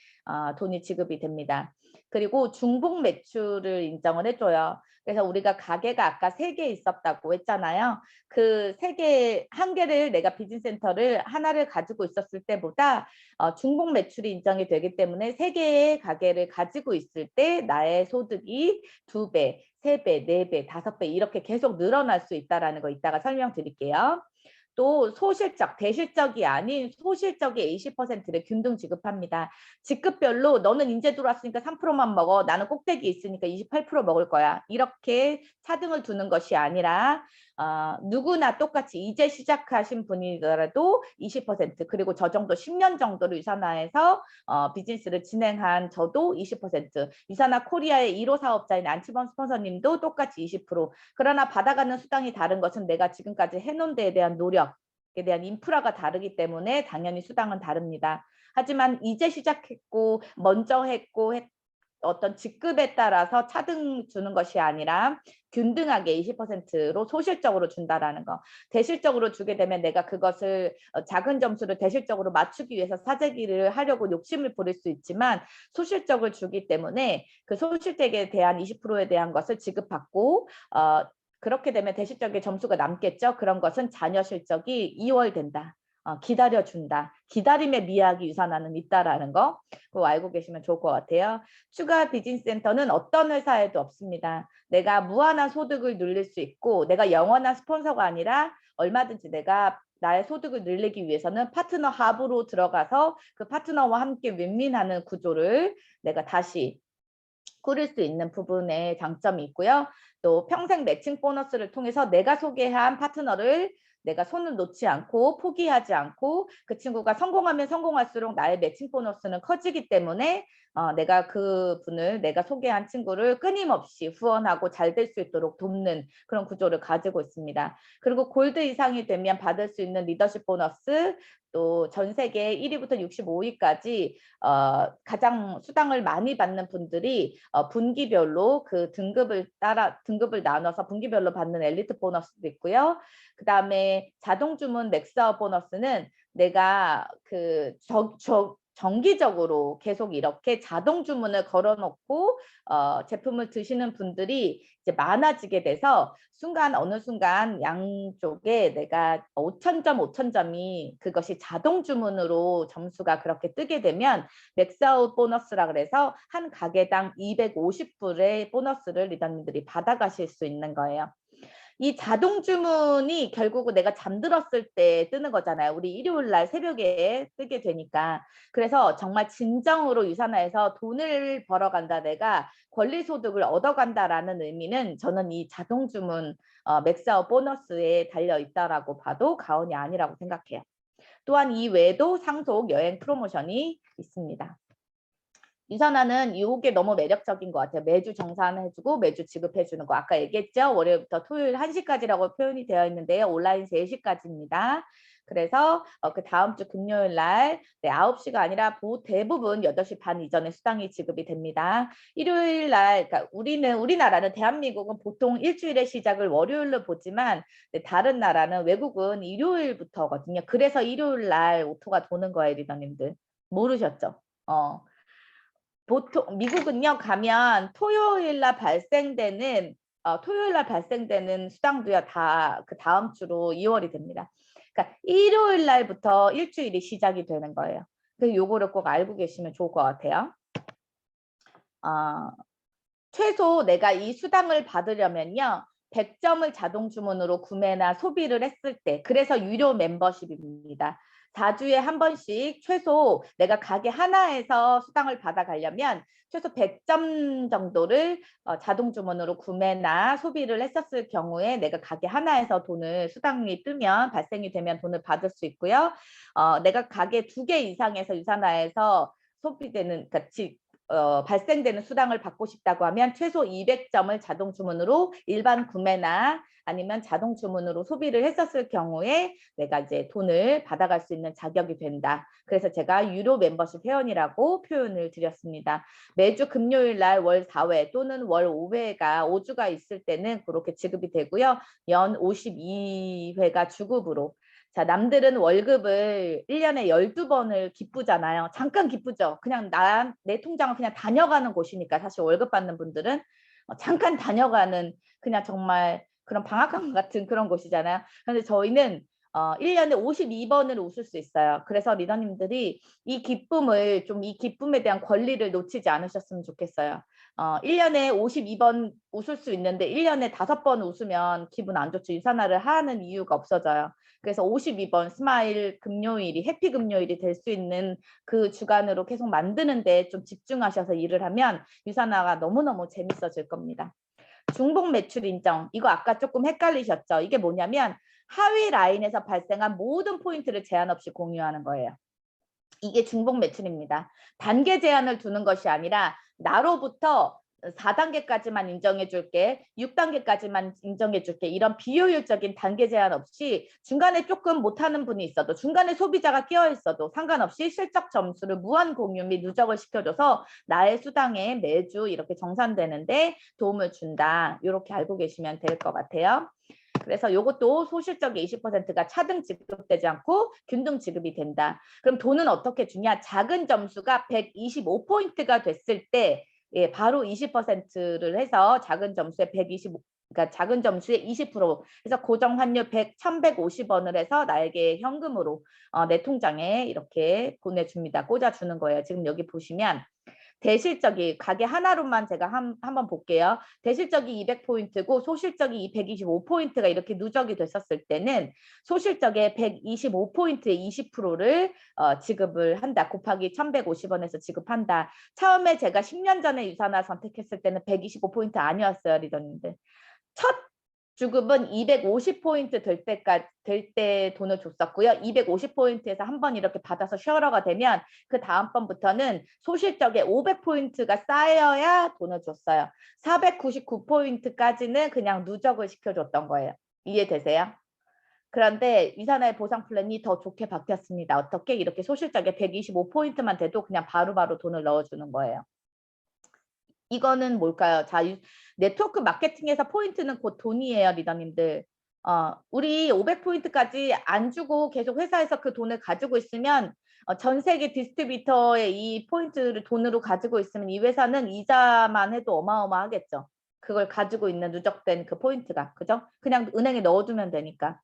돈이 지급이 됩니다. 그리고 중복 매출을 인정을 해줘요. 그래서 우리가 가게가 아까 3개 있었다고 했잖아요. 그 3개, 한 개를 내가 비즈니스 센터를 하나를 가지고 있었을 때보다 중복 매출이 인정이 되기 때문에 3개의 가게를 가지고 있을 때 나의 소득이 2배, 3배, 4배, 5배 이렇게 계속 늘어날 수 있다는 거 이따가 설명드릴게요. 또 소실적, 대실적이 아닌 소실적의 20%를 균등 지급합니다. 직급별로 너는 인제 들어왔으니까 3%만 먹어. 나는 꼭대기 있으니까 28% 먹을 거야. 이렇게 차등을 두는 것이 아니라 누구나 똑같이 이제 시작하신 분이더라도 20% 그리고 저 정도 10년 정도를 유산화해서 비즈니스를 진행한 저도 20% 유산화 코리아의 1호 사업자인 안치범 스폰서님도 똑같이 20% 그러나 받아가는 수당이 다른 것은 내가 지금까지 해놓은 데에 대한 노력에 대한 인프라가 다르기 때문에 당연히 수당은 다릅니다. 하지만 이제 시작했고 먼저 했고 어떤 직급에 따라서 차등 주는 것이 아니라 균등하게 20%로 소실적으로 준다라는 거. 대실적으로 주게 되면 내가 그것을 작은 점수를 대실적으로 맞추기 위해서 사재기를 하려고 욕심을 부릴 수 있지만 소실적을 주기 때문에 그 소실적에 대한 20%에 대한 것을 지급받고 그렇게 되면 대실적의 점수가 남겠죠. 그런 것은 자녀 실적이 2월 된다. 기다려준다. 기다림의 미학이 유산화는 있다라는 거 그거 알고 계시면 좋을 것 같아요. 추가 비즈니스 센터는 어떤 회사에도 없습니다. 내가 무한한 소득을 늘릴 수 있고 내가 영원한 스폰서가 아니라 얼마든지 내가 나의 소득을 늘리기 위해서는 파트너 합으로 들어가서 그 파트너와 함께 윈윈하는 구조를 내가 다시 꾸릴 수 있는 부분에 장점이 있고요. 또 평생 매칭 보너스를 통해서 내가 소개한 파트너를 내가 손을 놓지 않고 포기하지 않고 그 친구가 성공하면 성공할수록 나의 매칭 보너스는 커지기 때문에 내가 그분을 내가 소개한 친구를 끊임없이 후원하고 잘 될 수 있도록 돕는 그런 구조를 가지고 있습니다. 그리고 골드 이상이 되면 받을 수 있는 리더십 보너스 또 전 세계 1위부터 65위까지 가장 수당을 많이 받는 분들이 분기별로 그 등급을 나눠서 분기별로 받는 엘리트 보너스도 있고요. 그 다음에 자동 주문 맥스아웃 보너스는 내가 정기적으로 계속 이렇게 자동 주문을 걸어놓고 제품을 드시는 분들이 이제 많아지게 돼서 어느 순간 양쪽에 내가 5,000점이 그것이 자동 주문으로 점수가 그렇게 뜨게 되면 맥스아웃 보너스라 그래서 한 가게당 250불의 보너스를 리더님들이 받아가실 수 있는 거예요. 이 자동 주문이 결국은 내가 잠들었을 때 뜨는 거잖아요. 우리 일요일 날 새벽에 뜨게 되니까. 그래서 정말 진정으로 유산화에서 돈을 벌어간다, 내가 권리소득을 얻어간다라는 의미는 저는 이 자동 주문 맥스아웃 보너스에 달려 있다라고 봐도 과언이 아니라고 생각해요. 또한 이 외에도 상속 여행 프로모션이 있습니다. 유산화는 이게 너무 매력적인 것 같아요. 매주 정산해주고 매주 지급해주는 거. 아까 얘기했죠. 월요일부터 토요일 1시까지라고 표현이 되어 있는데요. 온라인 3시까지입니다. 그래서 그 다음 주 금요일 날 9시가 아니라 대부분 8시 반 이전에 수당이 지급이 됩니다. 일요일 날, 그러니까 우리나라는 대한민국은 보통 일주일의 시작을 월요일로 보지만 다른 나라는 외국은 일요일부터거든요. 그래서 일요일 날 오토가 도는 거예요, 리더님들. 모르셨죠? 보통 미국은요 가면 토요일 날 발생되는 수당도요 다 그 다음 주로 2월이 됩니다. 그러니까 일요일 날부터 일주일이 시작이 되는 거예요. 그래서 요거를 꼭 알고 계시면 좋을 것 같아요. 최소 내가 이 수당을 받으려면요 100점을 자동 주문으로 구매나 소비를 했을 때, 그래서 유료 멤버십입니다. 4주에 한 번씩 최소 내가 가게 하나에서 수당을 받아가려면 최소 100점 정도를 자동 주문으로 구매나 소비를 했었을 경우에 내가 가게 하나에서 수당이 뜨면 발생이 되면 돈을 받을 수 있고요. 내가 가게 2개 이상에서 유산화에서 소비되는 발생되는 수당을 받고 싶다고 하면 최소 200점을 자동 주문으로 일반 구매나 아니면 자동 주문으로 소비를 했었을 경우에 내가 이제 돈을 받아갈 수 있는 자격이 된다. 그래서 제가 유료 멤버십 회원이라고 표현을 드렸습니다. 매주 금요일 날 월 4회 또는 월 5회가 5주가 있을 때는 그렇게 지급이 되고요. 연 52회가 주급으로. 자, 남들은 월급을 1년에 12번을 기쁘잖아요. 잠깐 기쁘죠. 그냥 내 통장을 그냥 다녀가는 곳이니까 사실 월급 받는 분들은 잠깐 다녀가는 그냥 정말 그런 방학간 같은 그런 곳이잖아요. 그런데 저희는 1년에 52번을 웃을 수 있어요. 그래서 리더님들이 이 기쁨에 대한 권리를 놓치지 않으셨으면 좋겠어요. 1년에 52번 웃을 수 있는데 1년에 5번 웃으면 기분 안 좋죠. 유산화를 하는 이유가 없어져요. 그래서 52번 스마일 금요일이 해피 금요일이 될 수 있는 그 주간으로 계속 만드는데 좀 집중하셔서 일을 하면 유산화가 너무너무 재밌어질 겁니다. 중복 매출 인정. 이거 아까 조금 헷갈리셨죠? 이게 뭐냐면 하위 라인에서 발생한 모든 포인트를 제한 없이 공유하는 거예요. 이게 중복 매출입니다. 단계 제한을 두는 것이 아니라 나로부터 4단계까지만 인정해 줄게, 6단계까지만 인정해 줄게, 이런 비효율적인 단계 제한 없이 중간에 조금 못하는 분이 있어도, 중간에 소비자가 끼어 있어도 상관없이 실적 점수를 무한 공유 및 누적을 시켜줘서 나의 수당에 매주 이렇게 정산되는데 도움을 준다. 이렇게 알고 계시면 될 것 같아요. 그래서 이것도 소실적의 20%가 차등 지급되지 않고 균등 지급이 된다. 그럼 돈은 어떻게 주냐? 작은 점수가 125포인트가 됐을 때 바로 20%를 해서 작은 점수에 그러니까 작은 점수의 20%, 그래서 고정 환율 1,150원을 해서 나에게 현금으로 내 통장에 이렇게 보내줍니다. 꽂아주는 거예요. 지금 여기 보시면 대실적이 가게 하나로만 제가 한번 볼게요. 대실적이 200포인트고 소실적이 125포인트가 이렇게 누적이 됐었을 때는 소실적의 125포인트의 20%를 지급을 한다. 곱하기 1,150원에서 지급한다. 처음에 제가 10년 전에 유산화 선택했을 때는 125포인트 아니었어요, 리더님들. 첫 주급은 250포인트 될 때 돈을 줬었고요. 250포인트에서 한번 이렇게 받아서 쉐어러가 되면 그 다음번부터는 소실적에 500포인트가 쌓여야 돈을 줬어요. 499포인트까지는 그냥 누적을 시켜줬던 거예요. 이해되세요? 그런데 유산화의 보상 플랜이 더 좋게 바뀌었습니다. 어떻게? 이렇게 소실적에 125포인트만 돼도 그냥 바로바로 돈을 넣어주는 거예요. 이거는 뭘까요? 자, 네트워크 마케팅에서 포인트는 곧 돈이에요, 리더님들. 우리 500포인트까지 안 주고 계속 회사에서 그 돈을 가지고 있으면 전 세계 디스트리뷰터의 이 포인트를 돈으로 가지고 있으면 이 회사는 이자만 해도 어마어마하겠죠. 그걸 가지고 있는 누적된 그 포인트가. 그죠? 그냥 은행에 넣어두면 되니까.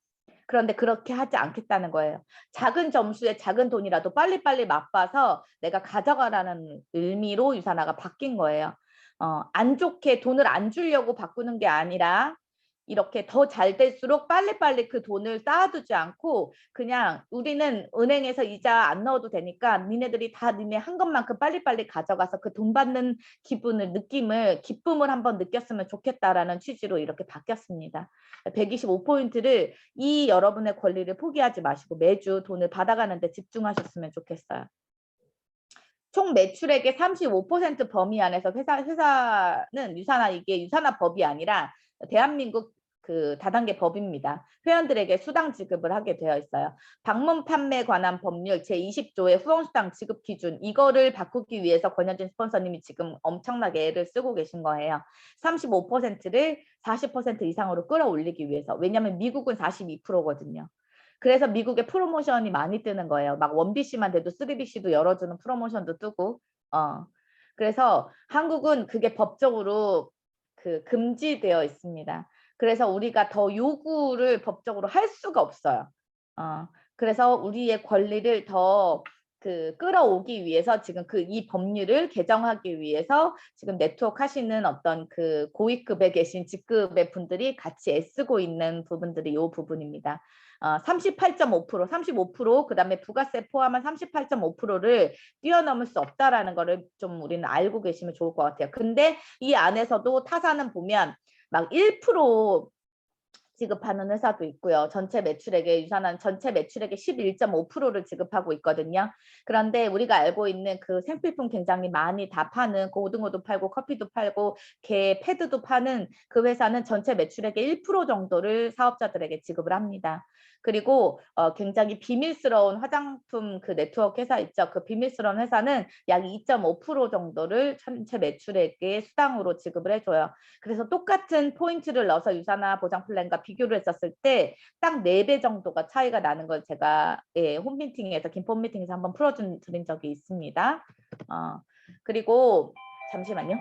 그런데 그렇게 하지 않겠다는 거예요. 작은 점수에 작은 돈이라도 빨리빨리 맛봐서 내가 가져가라는 의미로 유산화가 바뀐 거예요. 안 좋게 돈을 안 주려고 바꾸는 게 아니라 이렇게 더 잘 될수록 빨리빨리 그 돈을 쌓아두지 않고 그냥 우리는 은행에서 이자 안 넣어도 되니까 니네들이 다 니네 한 것만큼 빨리빨리 가져가서 그 돈 받는 기쁨을 한번 느꼈으면 좋겠다라는 취지로 이렇게 바뀌었습니다. 125포인트를 이 여러분의 권리를 포기하지 마시고 매주 돈을 받아가는 데 집중하셨으면 좋겠어요. 총 매출액의 35% 범위 안에서 회사는 이게 유산화법이 아니라 대한민국 그 다단계 법입니다. 회원들에게 수당 지급을 하게 되어 있어요. 방문 판매 관한 법률 제20조의 후원수당 지급 기준 이거를 바꾸기 위해서 권현진 스폰서님이 지금 엄청나게 애를 쓰고 계신 거예요. 35%를 40% 이상으로 끌어올리기 위해서. 왜냐하면 미국은 42%거든요. 그래서 미국에 프로모션이 많이 뜨는 거예요. 막 1BC만 돼도 3BC도 열어주는 프로모션도 뜨고. 그래서 한국은 그게 법적으로 금지되어 있습니다. 그래서 우리가 더 요구를 법적으로 할 수가 없어요. 그래서 우리의 권리를 더 끌어오기 위해서 지금 이 법률을 개정하기 위해서 지금 네트워크 하시는 어떤 고위급에 계신 직급의 분들이 같이 애쓰고 있는 부분들이 이 부분입니다. 38.5%, 35%, 그다음에 부가세 포함한 38.5%를 뛰어넘을 수 없다라는 거를 좀 우리는 알고 계시면 좋을 것 같아요. 근데 이 안에서도 타사는 보면 막 1% 지급하는 회사도 있고요. 전체 매출액의 유산한 전체 매출액의 11.5%를 지급하고 있거든요. 그런데 우리가 알고 있는 그 생필품 굉장히 많이 다 파는 고등어도 팔고 커피도 팔고 개 패드도 파는 그 회사는 전체 매출액의 1% 정도를 사업자들에게 지급을 합니다. 그리고 굉장히 비밀스러운 화장품 그 네트워크 회사 있죠. 그 비밀스러운 회사는 약 2.5% 정도를 전체 매출액의 수당으로 지급을 해줘요. 그래서 똑같은 포인트를 넣어서 유산화 보장 플랜과 비교를 했었을 때 딱 4배 정도가 차이가 나는 걸 제가 홈미팅에서 김포미팅에서 한번 풀어드린 적이 있습니다. 그리고 잠시만요.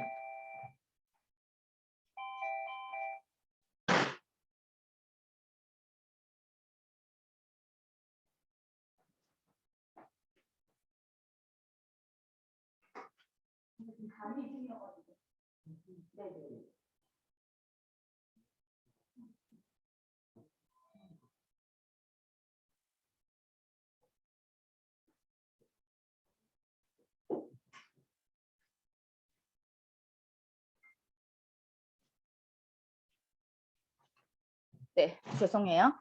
네, 죄송해요.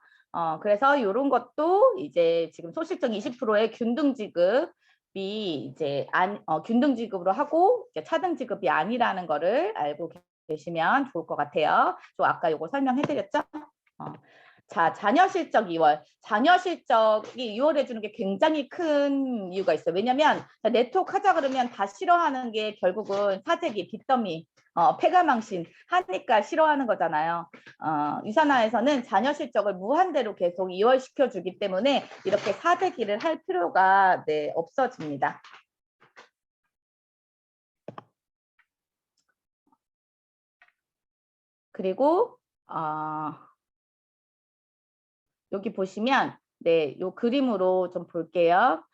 그래서 이런 것도 이제 지금 소실적 20%의 균등 지급이 이제 균등 지급으로 하고 이제 차등 지급이 아니라는 거를 알고 계시면 좋을 것 같아요. 저 아까 이거 설명해드렸죠? 자, 자녀 실적 2월. 자녀 실적이 2월에 주는 게 굉장히 큰 이유가 있어요. 왜냐면 네트워크 하자 그러면 다 싫어하는 게 결국은 사재기, 빚더미, 폐가망신 하니까 싫어하는 거잖아요. 유산화에서는 자녀 실적을 무한대로 계속 2월 시켜주기 때문에 이렇게 사재기를 할 필요가 없어집니다. 그리고 여기 보시면 요 그림으로 좀 볼게요.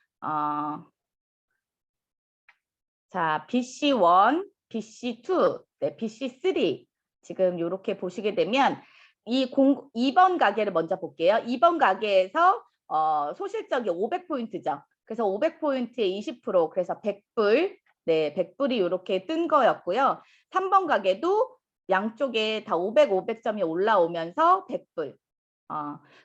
자, BC1, BC2, BC3 지금 이렇게 보시게 되면 2번 가게를 먼저 볼게요. 2번 가게에서 소실적이 500포인트죠. 그래서 500포인트에 20%, 그래서 100불, 100불이 이렇게 뜬 거였고요. 3번 가게도 양쪽에 다 500, 500점이 올라오면서 100불.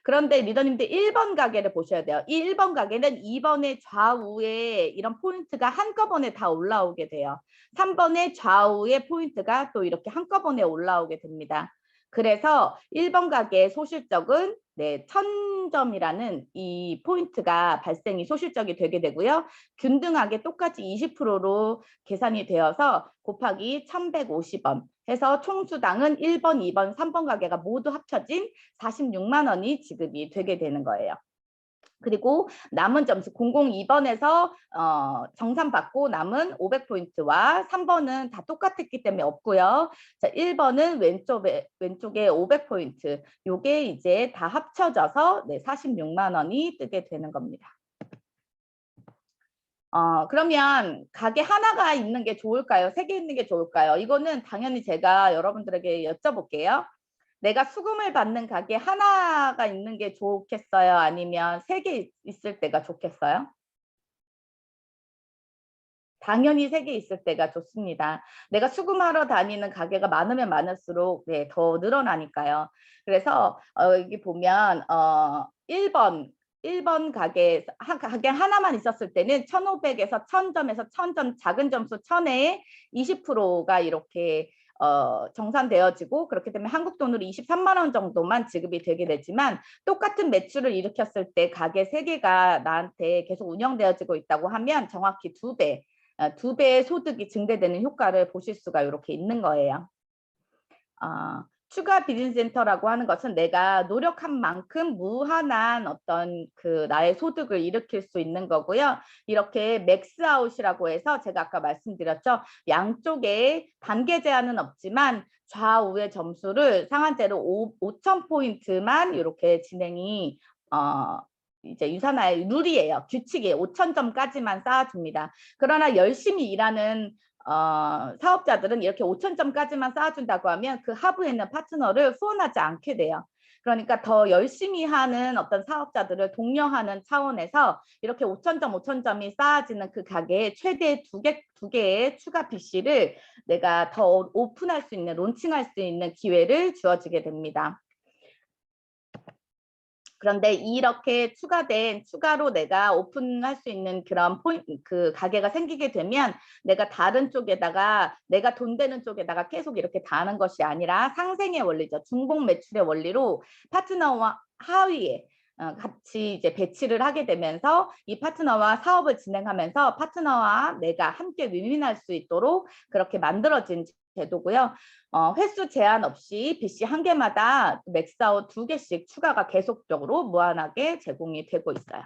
그런데 리더님들 1번 가게를 보셔야 돼요. 이 1번 가게는 2번의 좌우에 이런 포인트가 한꺼번에 다 올라오게 돼요. 3번의 좌우에 포인트가 또 이렇게 한꺼번에 올라오게 됩니다. 그래서 1번 가게의 소실적은 1000점이라는 이 포인트가 발생이 소실적이 되게 되고요. 균등하게 똑같이 20%로 계산이 되어서 곱하기 1150원 해서 총수당은 1번, 2번, 3번 가게가 모두 합쳐진 46만 원이 지급이 되게 되는 거예요. 그리고 남은 점수 002번에서 정산받고 남은 500포인트와 3번은 다 똑같았기 때문에 없고요. 자, 1번은 왼쪽에 500포인트. 요게 이제 다 합쳐져서 46만 원이 뜨게 되는 겁니다. 그러면 가게 하나가 있는 게 좋을까요? 3개 있는 게 좋을까요? 이거는 당연히 제가 여러분들에게 여쭤볼게요. 내가 수금을 받는 가게 하나가 있는 게 좋겠어요? 아니면 3개 있을 때가 좋겠어요? 당연히 3개 있을 때가 좋습니다. 내가 수금하러 다니는 가게가 많으면 많을수록 더 늘어나니까요. 그래서 여기 보면 1번 가게 하나만 있었을 때는 1500에서 1000점에서 1000점 작은 점수 1000에 20%가 이렇게 정산되어지고 그렇기 때문에 한국 돈으로 23만 원 정도만 지급이 되게 되지만 똑같은 매출을 일으켰을 때 가게 3개가 나한테 계속 운영되어지고 있다고 하면 정확히 2배, 2배의 소득이 증대되는 효과를 보실 수가 이렇게 있는 거예요. 추가 비즈니스 센터라고 하는 것은 내가 노력한 만큼 무한한 어떤 그 나의 소득을 일으킬 수 있는 거고요. 이렇게 맥스아웃이라고 해서 제가 아까 말씀드렸죠. 양쪽에 단계 제한은 없지만 좌우의 점수를 상한제로 5000포인트만 이렇게 진행이 이제 유산화의 룰이에요. 규칙이에요. 5000점까지만 쌓아줍니다. 그러나 열심히 일하는 사업자들은 이렇게 5000점까지만 쌓아준다고 하면 그 하부에 있는 파트너를 후원하지 않게 돼요. 그러니까 더 열심히 하는 어떤 사업자들을 독려하는 차원에서 이렇게 5000점이 쌓아지는 그 가게에 최대 2개의 추가 BC를 내가 더 오픈할 수 있는, 론칭할 수 있는 기회를 주어지게 됩니다. 그런데 이렇게 추가로 내가 오픈할 수 있는 그런 그 가게가 생기게 되면 내가 다른 쪽에다가 내가 돈 되는 쪽에다가 계속 이렇게 다는 것이 아니라 상생의 원리죠. 중복 매출의 원리로 파트너와 하위에 같이 이제 배치를 하게 되면서 이 파트너와 사업을 진행하면서 파트너와 내가 함께 윈윈할 수 있도록 그렇게 만들어진 제도고요. 횟수 제한 없이 BC 한 개마다 맥스아웃 2개씩 추가가 계속적으로 무한하게 제공이 되고 있어요.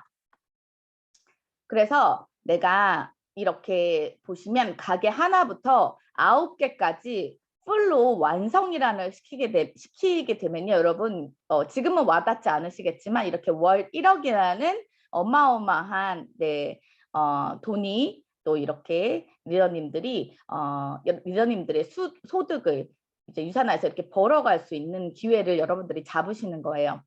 그래서 내가 이렇게 보시면 가게 하나부터 9개까지 풀로 완성이란을 시키게 되면요. 여러분 지금은 와닿지 않으시겠지만 이렇게 월 1억이라는 어마어마한 돈이 또 이렇게 리더님들의 소득을 이제 유산화해서 이렇게 벌어갈 수 있는 기회를 여러분들이 잡으시는 거예요.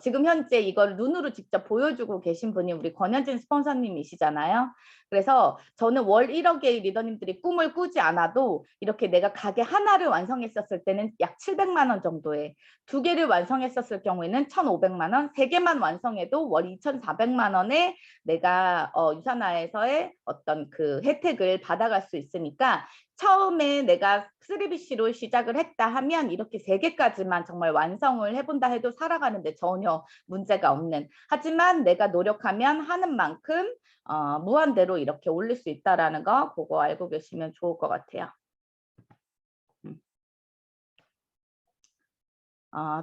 지금 현재 이걸 눈으로 직접 보여주고 계신 분이 우리 권현진 스폰서님이시잖아요. 그래서 저는 월 1억의 리더님들이 꿈을 꾸지 않아도 이렇게 내가 가게 하나를 완성했었을 때는 약 700만 원 정도에 2개를 완성했었을 경우에는 1,500만 원, 3개만 완성해도 월 2,400만 원에 내가 유산화에서의 어떤 그 혜택을 받아갈 수 있으니까 처음에 내가 3BC로 시작을 했다 하면 이렇게 3개까지만 정말 완성을 해본다 해도 살아가는데 전혀 문제가 없는, 하지만 내가 노력하면 하는 만큼 무한대로 이렇게 올릴 수 있다는 거 그거 알고 계시면 좋을 것 같아요.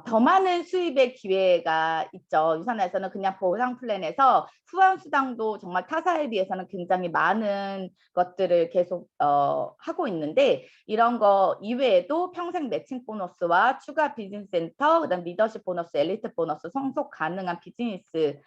더 많은 수입의 기회가 있죠. 유산화에서는 그냥 보상 플랜에서 후원 수당도 정말 타사에 비해서는 굉장히 많은 것들을 계속 하고 있는데 이런 거 이외에도 평생 매칭 보너스와 추가 비즈니스 센터, 그다음 리더십 보너스, 엘리트 보너스, 성속 가능한 비즈니스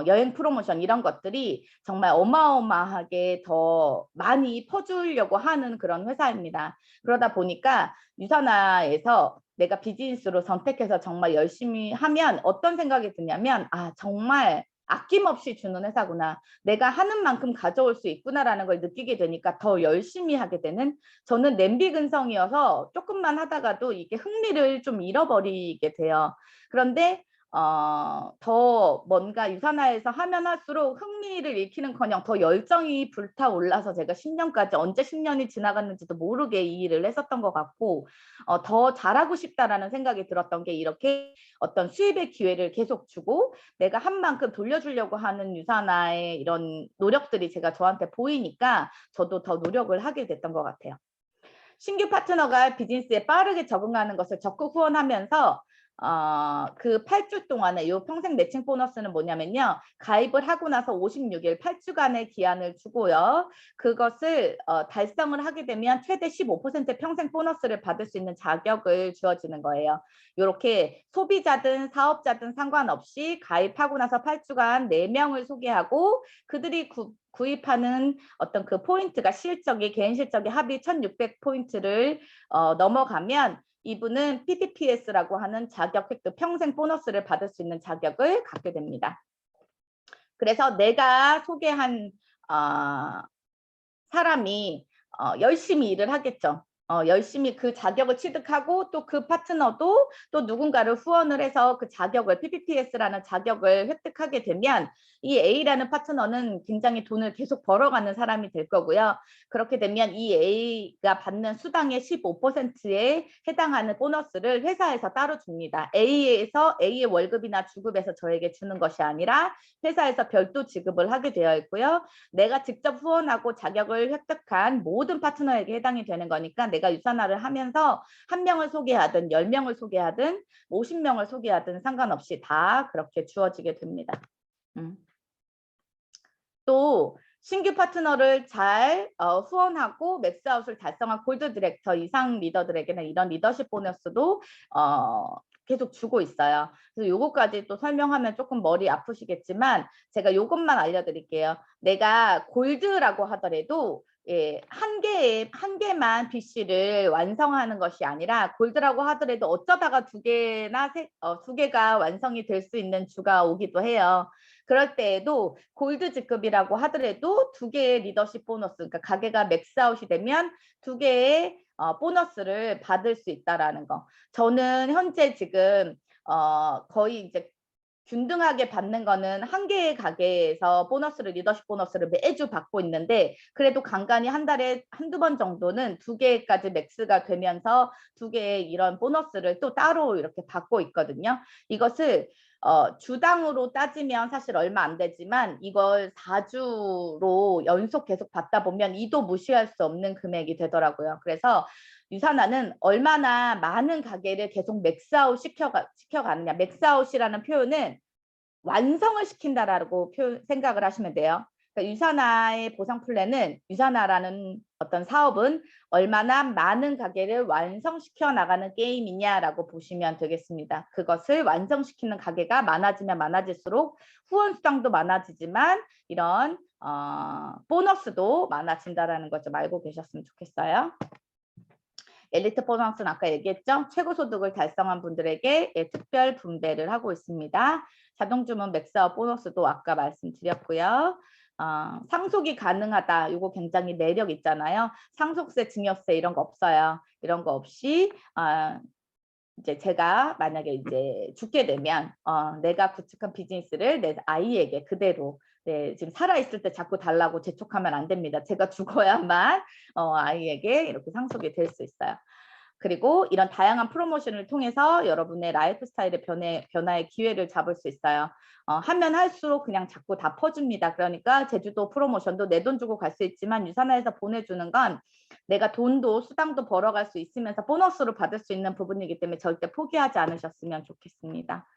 여행 프로모션 이런 것들이 정말 어마어마하게 더 많이 퍼주려고 하는 그런 회사입니다. 그러다 보니까 유산화에서 내가 비즈니스로 선택해서 정말 열심히 하면 어떤 생각이 드냐면 정말 아낌없이 주는 회사구나. 내가 하는 만큼 가져올 수 있구나라는 걸 느끼게 되니까 더 열심히 하게 되는, 저는 냄비 근성이어서 조금만 하다가도 이게 흥미를 좀 잃어버리게 돼요. 그런데 더 뭔가 유산화에서 하면 할수록 흥미를 잃기는커녕 더 열정이 불타올라서 제가 10년까지 언제 10년이 지나갔는지도 모르게 이 일을 했었던 것 같고, 더 잘하고 싶다라는 생각이 들었던 게, 이렇게 어떤 수입의 기회를 계속 주고 내가 한 만큼 돌려주려고 하는 유산화의 이런 노력들이 제가 저한테 보이니까 저도 더 노력을 하게 됐던 것 같아요. 신규 파트너가 비즈니스에 빠르게 적응하는 것을 적극 후원하면서 그 8주 동안에 요 평생 매칭 보너스는 뭐냐면요. 가입을 하고 나서 56일 8주간의 기한을 주고요. 그것을 달성을 하게 되면 최대 15% 평생 보너스를 받을 수 있는 자격을 주어지는 거예요. 이렇게 소비자든 사업자든 상관없이 가입하고 나서 8주간 4명을 소개하고 그들이 구입하는 어떤 그 포인트가 실적이 개인 실적이 합이 1600포인트를 넘어가면 이분은 PPPS라고 하는 자격 획득 평생 보너스를 받을 수 있는 자격을 갖게 됩니다. 그래서 내가 소개한 사람이 열심히 일을 하겠죠. 열심히 그 자격을 취득하고 또 그 파트너도 또 누군가를 후원을 해서 그 자격을 PPPS라는 자격을 획득하게 되면 이 A라는 파트너는 굉장히 돈을 계속 벌어가는 사람이 될 거고요. 그렇게 되면 이 A가 받는 수당의 15%에 해당하는 보너스를 회사에서 따로 줍니다. A의 월급이나 주급에서 저에게 주는 것이 아니라 회사에서 별도 지급을 하게 되어 있고요. 내가 직접 후원하고 자격을 획득한 모든 파트너에게 해당이 되는 거니까 내가 유산화를 하면서 1명을 소개하든 10명을 소개하든 50명을 소개하든 상관없이 다 그렇게 주어지게 됩니다. 또 신규 파트너를 잘 후원하고 맥스아웃을 달성한 골드 디렉터 이상 리더들에게는 이런 리더십 보너스도 계속 주고 있어요. 그래서 요거까지 또 설명하면 조금 머리 아프시겠지만 제가 요것만 알려드릴게요. 내가 골드라고 하더라도 한 개만 BC를 완성하는 것이 아니라 골드라고 하더라도 어쩌다가 두 개가 완성이 될 수 있는 주가 오기도 해요. 그럴 때에도 골드 직급이라고 하더라도 2개의 리더십 보너스, 그러니까 가게가 맥스아웃이 되면 2개의 보너스를 받을 수 있다라는 거. 저는 현재 지금 거의 이제 균등하게 받는 거는 1개의 가게에서 보너스를, 리더십 보너스를 매주 받고 있는데, 그래도 간간히 한 달에 한두 번 정도는 2개까지 맥스가 되면서 2개의 이런 보너스를 또 따로 이렇게 받고 있거든요. 이것을 주당으로 따지면 사실 얼마 안 되지만 이걸 4주로 연속 계속 받다 보면 이도 무시할 수 없는 금액이 되더라고요. 그래서 유산화는 얼마나 많은 가게를 계속 맥스아웃 시켜가느냐. 맥스아웃이라는 표현은 완성을 시킨다라고 생각을 하시면 돼요. 그러니까 유산화의 보상 플랜은, 유산화라는 어떤 사업은 얼마나 많은 가게를 완성시켜 나가는 게임이냐라고 보시면 되겠습니다. 그것을 완성시키는 가게가 많아지면 많아질수록 후원 수당도 많아지지만 이런 보너스도 많아진다라는 것 좀 알고 계셨으면 좋겠어요. 엘리트 보너스는 아까 얘기했죠. 최고 소득을 달성한 분들에게 특별 분배를 하고 있습니다. 자동 주문 맥스아웃 보너스도 아까 말씀드렸고요. 상속이 가능하다. 이거 굉장히 매력 있잖아요. 상속세, 증여세 이런 거 없어요. 이런 거 없이 이제 제가 만약에 이제 죽게 되면 내가 구축한 비즈니스를 내 아이에게 그대로, 지금 살아있을 때 자꾸 달라고 재촉하면 안 됩니다. 제가 죽어야만 아이에게 이렇게 상속이 될 수 있어요. 그리고 이런 다양한 프로모션을 통해서 여러분의 라이프 스타일의 변화의 기회를 잡을 수 있어요. 하면 할수록 그냥 자꾸 다 퍼줍니다. 그러니까 제주도 프로모션도 내 돈 주고 갈 수 있지만 유산화에서 보내주는 건 내가 돈도 수당도 벌어갈 수 있으면서 보너스로 받을 수 있는 부분이기 때문에 절대 포기하지 않으셨으면 좋겠습니다.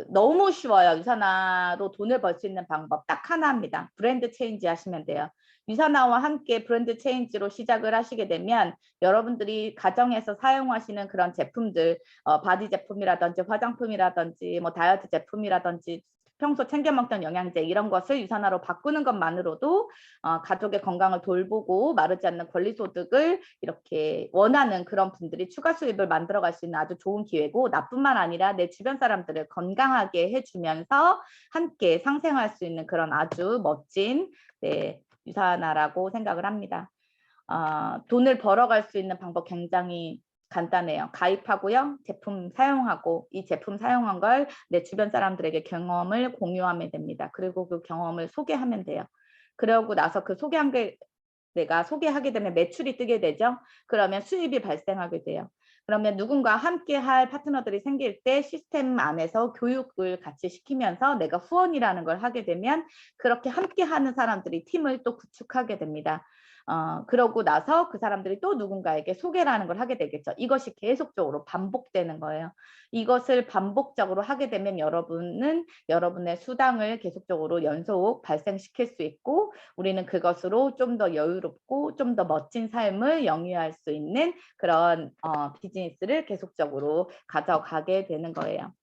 너무 쉬워요. 유산화로 돈을 벌 수 있는 방법 딱 하나입니다. 브랜드 체인지 하시면 돼요. 유산화와 함께 브랜드 체인지로 시작을 하시게 되면 여러분들이 가정에서 사용하시는 그런 제품들, 바디 제품이라든지 화장품이라든지 뭐 다이어트 제품이라든지 평소 챙겨 먹던 영양제 이런 것을 유산화로 바꾸는 것만으로도 가족의 건강을 돌보고 마르지 않는 권리소득을 이렇게 원하는 그런 분들이 추가 수입을 만들어갈 수 있는 아주 좋은 기회고, 나뿐만 아니라 내 주변 사람들을 건강하게 해주면서 함께 상생할 수 있는 그런 아주 멋진 네, 유산화라고 생각을 합니다. 돈을 벌어갈 수 있는 방법 굉장히 간단해요. 가입하고요. 제품 사용하고 이 제품 사용한 걸 내 주변 사람들에게 경험을 공유하면 됩니다. 그리고 그 경험을 소개하면 돼요. 그러고 나서 그 소개한 게 내가 소개하게 되면 매출이 뜨게 되죠. 그러면 수입이 발생하게 돼요. 그러면 누군가 함께 할 파트너들이 생길 때 시스템 안에서 교육을 같이 시키면서 내가 후원이라는 걸 하게 되면 그렇게 함께 하는 사람들이 팀을 또 구축하게 됩니다. 그러고 나서 그 사람들이 또 누군가에게 소개라는 걸 하게 되겠죠. 이것이 계속적으로 반복되는 거예요. 이것을 반복적으로 하게 되면 여러분은 여러분의 수당을 계속적으로 연속 발생시킬 수 있고, 우리는 그것으로 좀 더 여유롭고 좀 더 멋진 삶을 영위할 수 있는 그런 비즈니스를 계속적으로 가져가게 되는 거예요.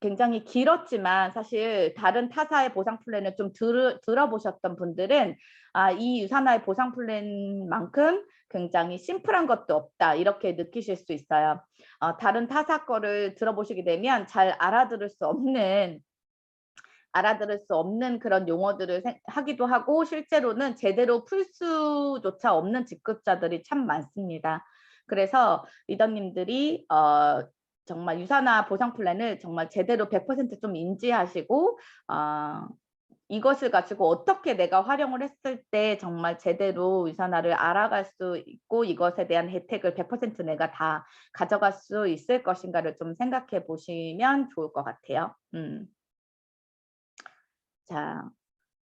굉장히 길었지만 사실 다른 타사의 보상 플랜을 좀 들어보셨던 분들은 이 유산화의 보상 플랜만큼 굉장히 심플한 것도 없다 이렇게 느끼실 수 있어요. 다른 타사 거를 들어보시게 되면 잘 알아들을 수 없는 그런 용어들을 하기도 하고, 실제로는 제대로 풀 수조차 없는 직급자들이 참 많습니다. 그래서 리더님들이 정말 유산화 보상 플랜을 정말 제대로 100% 좀 인지하시고 이것을 가지고 어떻게 내가 활용을 했을 때 정말 제대로 유산화를 알아갈 수 있고 이것에 대한 혜택을 100% 내가 다 가져갈 수 있을 것인가를 좀 생각해 보시면 좋을 것 같아요. 자,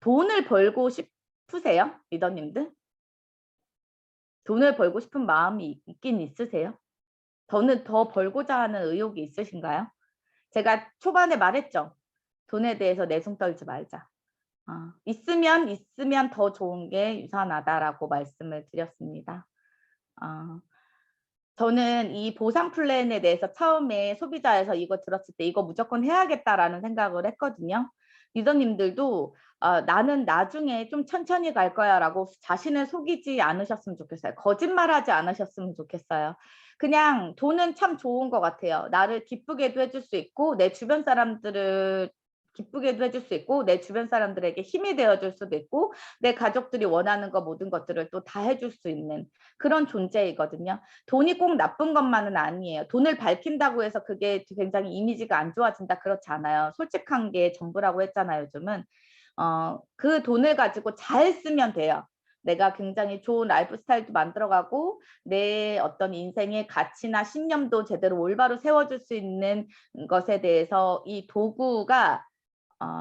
돈을 벌고 싶으세요? 리더님들? 돈을 벌고 싶은 마음이 있긴 있으세요? 더 벌고자 하는 의욕이 있으신가요? 제가 초반에 말했죠. 돈에 대해서 내숭 떨지 말자. 있으면 더 좋은 게 유산하다라고 말씀을 드렸습니다. 저는 이 보상 플랜에 대해서 처음에 소비자에서 이거 들었을 때 이거 무조건 해야겠다라는 생각을 했거든요. 리더님들도 나는 나중에 좀 천천히 갈 거야 라고 자신을 속이지 않으셨으면 좋겠어요. 거짓말하지 않으셨으면 좋겠어요. 그냥 돈은 참 좋은 것 같아요. 나를 기쁘게도 해줄 수 있고 내 주변 사람들을 기쁘게도 해줄 수 있고 내 주변 사람들에게 힘이 되어줄 수도 있고 내 가족들이 원하는 거 모든 것들을 또 다 해줄 수 있는 그런 존재이거든요. 돈이 꼭 나쁜 것만은 아니에요. 돈을 밝힌다고 해서 그게 굉장히 이미지가 안 좋아진다 그렇지 않아요. 솔직한 게 전부라고 했잖아요. 요즘은 그 돈을 가지고 잘 쓰면 돼요. 내가 굉장히 좋은 라이프 스타일도 만들어가고 내 어떤 인생의 가치나 신념도 제대로 올바로 세워줄 수 있는 것에 대해서 이 도구가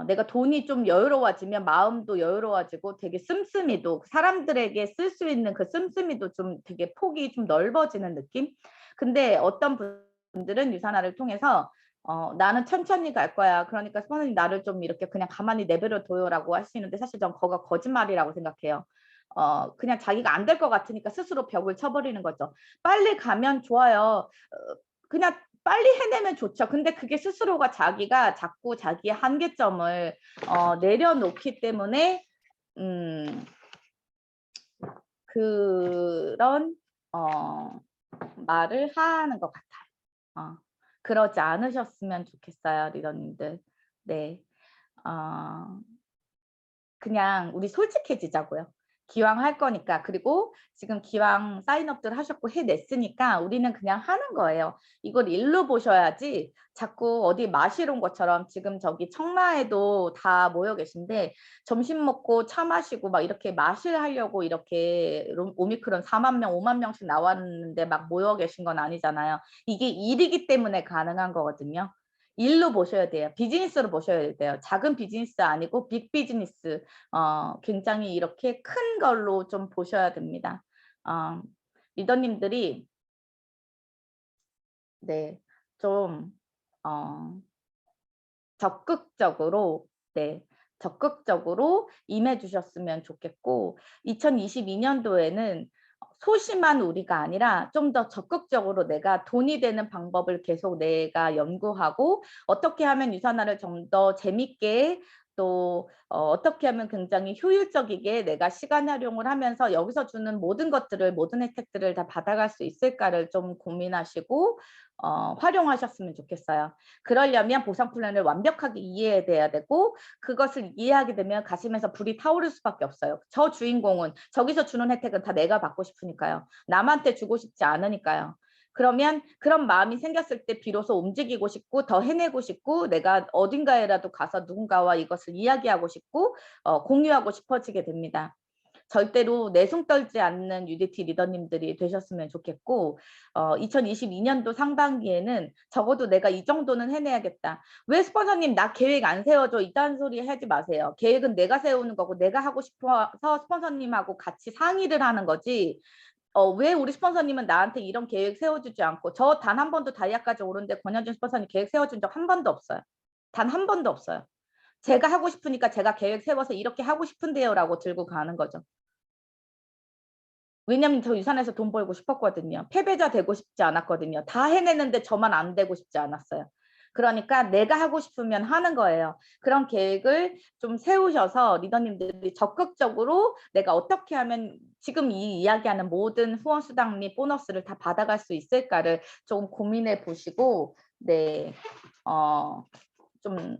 내가 돈이 좀 여유로워지면 마음도 여유로워지고 되게 씀씀이도 사람들에게 쓸 수 있는 그 씀씀이도 좀 되게 폭이 좀 넓어지는 느낌? 근데 어떤 분들은 유산화를 통해서 나는 천천히 갈 거야. 그러니까 스포너님 나를 좀 이렇게 그냥 가만히 내버려 둬요라고 하시는데 사실 전 그거가 거짓말이라고 생각해요. 그냥 자기가 안 될 것 같으니까 스스로 벽을 쳐버리는 거죠. 빨리 가면 좋아요. 그냥 빨리 해내면 좋죠. 근데 그게 스스로가 자기가 자꾸 자기의 한계점을 내려놓기 때문에 그런 말을 하는 것 같아요. 그러지 않으셨으면 좋겠어요, 리더님들. 네, 그냥 우리 솔직해지자고요. 기왕 할 거니까. 그리고 지금 기왕 사인업들 하셨고 해냈으니까 우리는 그냥 하는 거예요. 이걸 일로 보셔야지 자꾸 어디 마시러 온 것처럼 지금 저기 청라에도 다 모여 계신데 점심 먹고 차 마시고 막 이렇게 마시려고 이렇게 오미크론 4만 명, 5만 명씩 나왔는데 막 모여 계신 건 아니잖아요. 이게 일이기 때문에 가능한 거거든요. 일로 보셔야 돼요. 비즈니스로 보셔야 돼요. 작은 비즈니스 아니고 빅 비즈니스. 굉장히 이렇게 큰 걸로 좀 보셔야 됩니다. 리더님들이 네, 좀 적극적으로 적극적으로 임해 주셨으면 좋겠고 2022년도에는 소심한 우리가 아니라 좀 더 적극적으로 내가 돈이 되는 방법을 계속 내가 연구하고 어떻게 하면 유산화를 좀 더 재밌게 또 어떻게 하면 굉장히 효율적이게 내가 시간 활용을 하면서 여기서 주는 모든 것들을 모든 혜택들을 다 받아갈 수 있을까를 좀 고민하시고 활용하셨으면 좋겠어요. 그러려면 보상 플랜을 완벽하게 이해해야 되고 그것을 이해하게 되면 가슴에서 불이 타오를 수밖에 없어요. 저 주인공은 저기서 주는 혜택은 다 내가 받고 싶으니까요. 남한테 주고 싶지 않으니까요. 그러면 그런 마음이 생겼을 때 비로소 움직이고 싶고 더 해내고 싶고 내가 어딘가에라도 가서 누군가와 이것을 이야기하고 싶고 공유하고 싶어지게 됩니다. 절대로 내숭 떨지 않는 UDT 리더님들이 되셨으면 좋겠고 2022년도 상반기에는 적어도 내가 이 정도는 해내야겠다. 왜 스폰서님 나 계획 안 세워줘 이딴 소리 하지 마세요. 계획은 내가 세우는 거고 내가 하고 싶어서 스폰서님하고 같이 상의를 하는 거지. 왜 우리 스폰서님은 나한테 이런 계획 세워주지 않고 저 단 한 번도 다이아까지 오른데 권현준 스폰서님 계획 세워준 적 한 번도 없어요. 단 한 번도 없어요. 제가 하고 싶으니까 제가 계획 세워서 이렇게 하고 싶은데요 라고 들고 가는 거죠. 왜냐면 저 유산에서 돈 벌고 싶었거든요. 패배자 되고 싶지 않았거든요. 다 해내는데 저만 안 되고 싶지 않았어요. 그러니까 내가 하고 싶으면 하는 거예요. 그런 계획을 좀 세우셔서 리더님들이 적극적으로 내가 어떻게 하면 지금 이 이야기하는 모든 후원 수당 및 보너스를 다 받아갈 수 있을까를 좀 고민해 보시고 네, 좀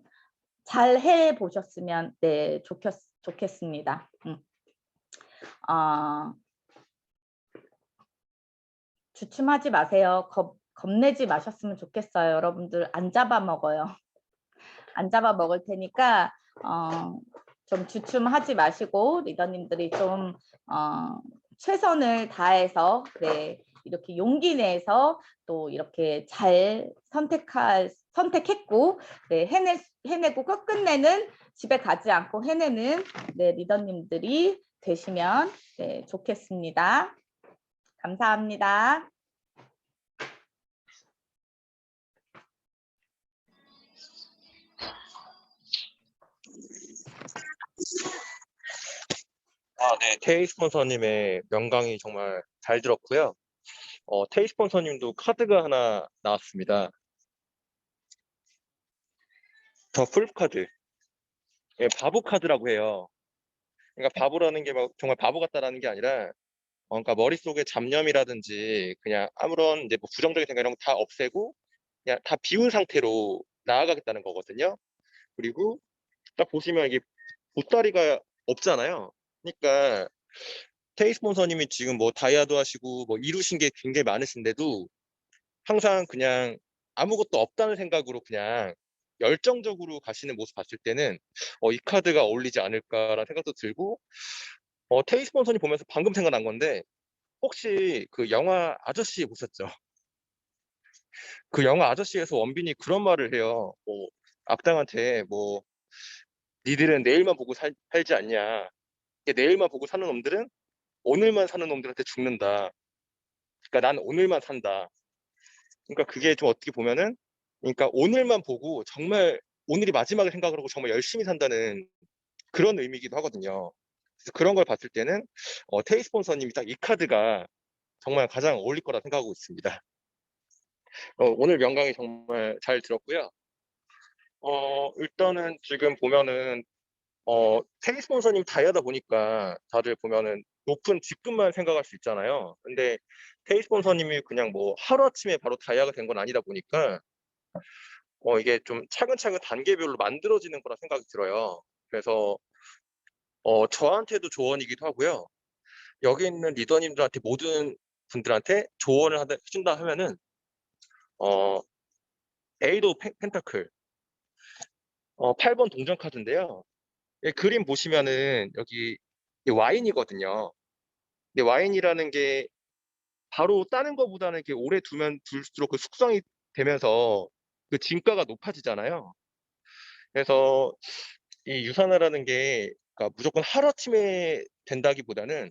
잘 해 보셨으면 네, 좋겠습니다. 주춤하지 마세요. 겁내지 마셨으면 좋겠어요. 여러분들 안 잡아먹어요. 안 잡아먹을 테니까 좀 주춤하지 마시고 리더님들이 좀 최선을 다해서 네, 이렇게 용기 내서 또 이렇게 잘 선택했고 네, 해내고 끝내는 집에 가지 않고 해내는 네, 리더님들이 되시면 네, 좋겠습니다. 감사합니다. 네. 테이 스폰서님의 명강의 정말 잘 들었고요. 테이 스폰서님도 카드가 하나 나왔습니다. 더 풀카드. 예, 바보 카드라고 해요. 그러니까 바보라는 게 막 정말 바보 같다라는 게 아니라 그러니까 머릿속에 잡념이라든지 그냥 아무런 이제 뭐 부정적인 생각 이런 거 다 없애고 그냥 다 비운 상태로 나아가겠다는 거거든요. 그리고 딱 보시면 이게 보따리가 없잖아요. 그러니까 테이 스폰서님이 지금 뭐 다이아도 하시고 뭐 이루신 게 굉장히 많으신데도 항상 그냥 아무것도 없다는 생각으로 그냥 열정적으로 가시는 모습 봤을 때는 이 카드가 어울리지 않을까라는 생각도 들고 테이 스폰서님 보면서 방금 생각난 건데 혹시 그 영화 아저씨 보셨죠? 그 영화 아저씨에서 원빈이 그런 말을 해요. 뭐 악당한테 뭐 니들은 내일만 보고 살지 않냐. 내일만 보고 사는 놈들은 오늘만 사는 놈들한테 죽는다. 그러니까 난 오늘만 산다. 그러니까 그게 좀 어떻게 보면은 그러니까 오늘만 보고 정말 오늘이 마지막을 생각을 하고 정말 열심히 산다는 그런 의미이기도 하거든요. 그래서 그런 걸 봤을 때는 테이 스폰서님이 딱 이 카드가 정말 가장 어울릴 거라 생각하고 있습니다. 오늘 명강의 정말 잘 들었고요. 일단은 지금 보면은 테이 스폰서님 다이아다 보니까 다들 보면은 높은 직급만 생각할 수 있잖아요. 근데 테이 스폰서님이 그냥 뭐 하루아침에 바로 다이아가 된 건 아니다 보니까 이게 좀 차근차근 단계별로 만들어지는 거라 생각이 들어요. 그래서 저한테도 조언이기도 하고요. 여기 있는 리더님들한테 모든 분들한테 조언을 해준다 하면은 에이도 펜타클 8번 동전 카드인데요. 그림 보시면은 여기 와인이거든요. 근데 와인이라는 게 바로 따는 것보다는 이렇게 오래 두면 둘수록 그 숙성이 되면서 그 진가가 높아지잖아요. 그래서 이 유산화라는 게 그러니까 무조건 하루아침에 된다기보다는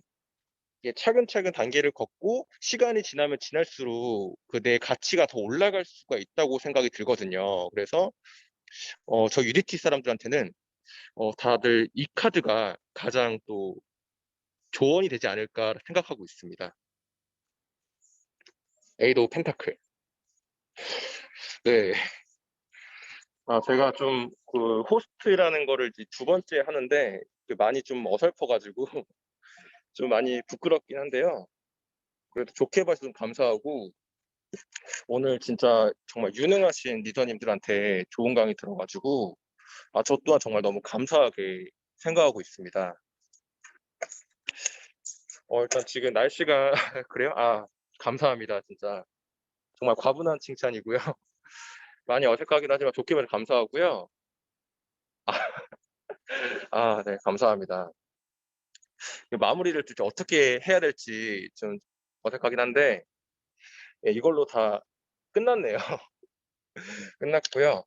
이게 차근차근 단계를 걷고 시간이 지나면 지날수록 그 내 가치가 더 올라갈 수가 있다고 생각이 들거든요. 그래서 저 UDT 사람들한테는 다들 이 카드가 가장 또 조언이 되지 않을까 생각하고 있습니다. 에이도 펜타클. 네. 제가 좀 그 호스트라는 거를 이제 2번째 하는데 많이 좀 어설퍼가지고 좀 많이 부끄럽긴 한데요. 그래도 좋게 봐서 좀 감사하고 오늘 진짜 정말 유능하신 리더님들한테 좋은 강의 들어가지고 저 또한 정말 너무 감사하게 생각하고 있습니다. 일단 지금 날씨가 그래요? 감사합니다. 진짜 정말 과분한 칭찬이고요. 많이 어색하긴 하지만 좋게 봐서 감사하고요. 네, 감사합니다. 마무리를 좀 어떻게 해야 될지 좀 어색하긴 한데 이걸로 다 끝났네요. 끝났고요.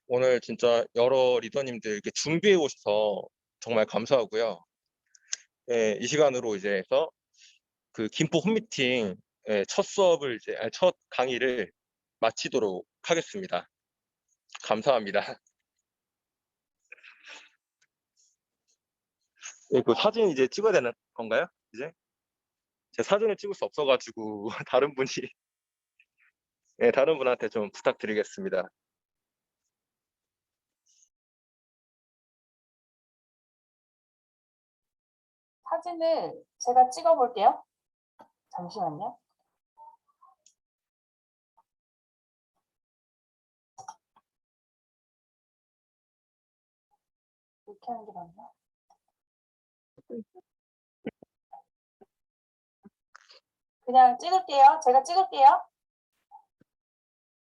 오늘 진짜 여러 리더님들 이렇게 준비해 오셔서 정말 감사하고요. 이 시간으로 이제 해서 그 김포 홈미팅 첫 수업을 첫 강의를 마치도록 하겠습니다. 감사합니다. 그 사진 이제 찍어야 되는 건가요? 이제 제 사진을 찍을 수 없어가지고 다른 분한테 좀 부탁드리겠습니다. 사진을 제가 찍어볼게요. 잠시만요. 이렇게 하는 게 맞나? 그냥 찍을게요. 제가 찍을게요.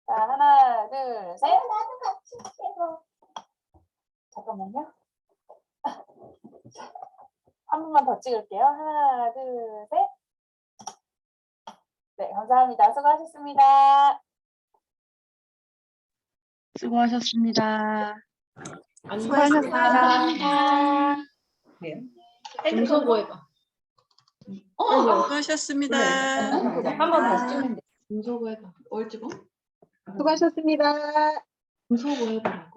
자, 하나, 둘, 셋. 나도 같이 찍어. 잠깐만요. 한 번만 더 찍을게요. 하나, 둘, 셋. 네, 감사합니다. 수고하셨습니다. 수고하셨습니다. 수고하셨습니다. 네. 중소고 해봐. 수고하셨습니다. 한 번 다시 찍으면 돼. 중소고 해봐. 뭘 찍어? 수고하셨습니다. 중소고 해봐.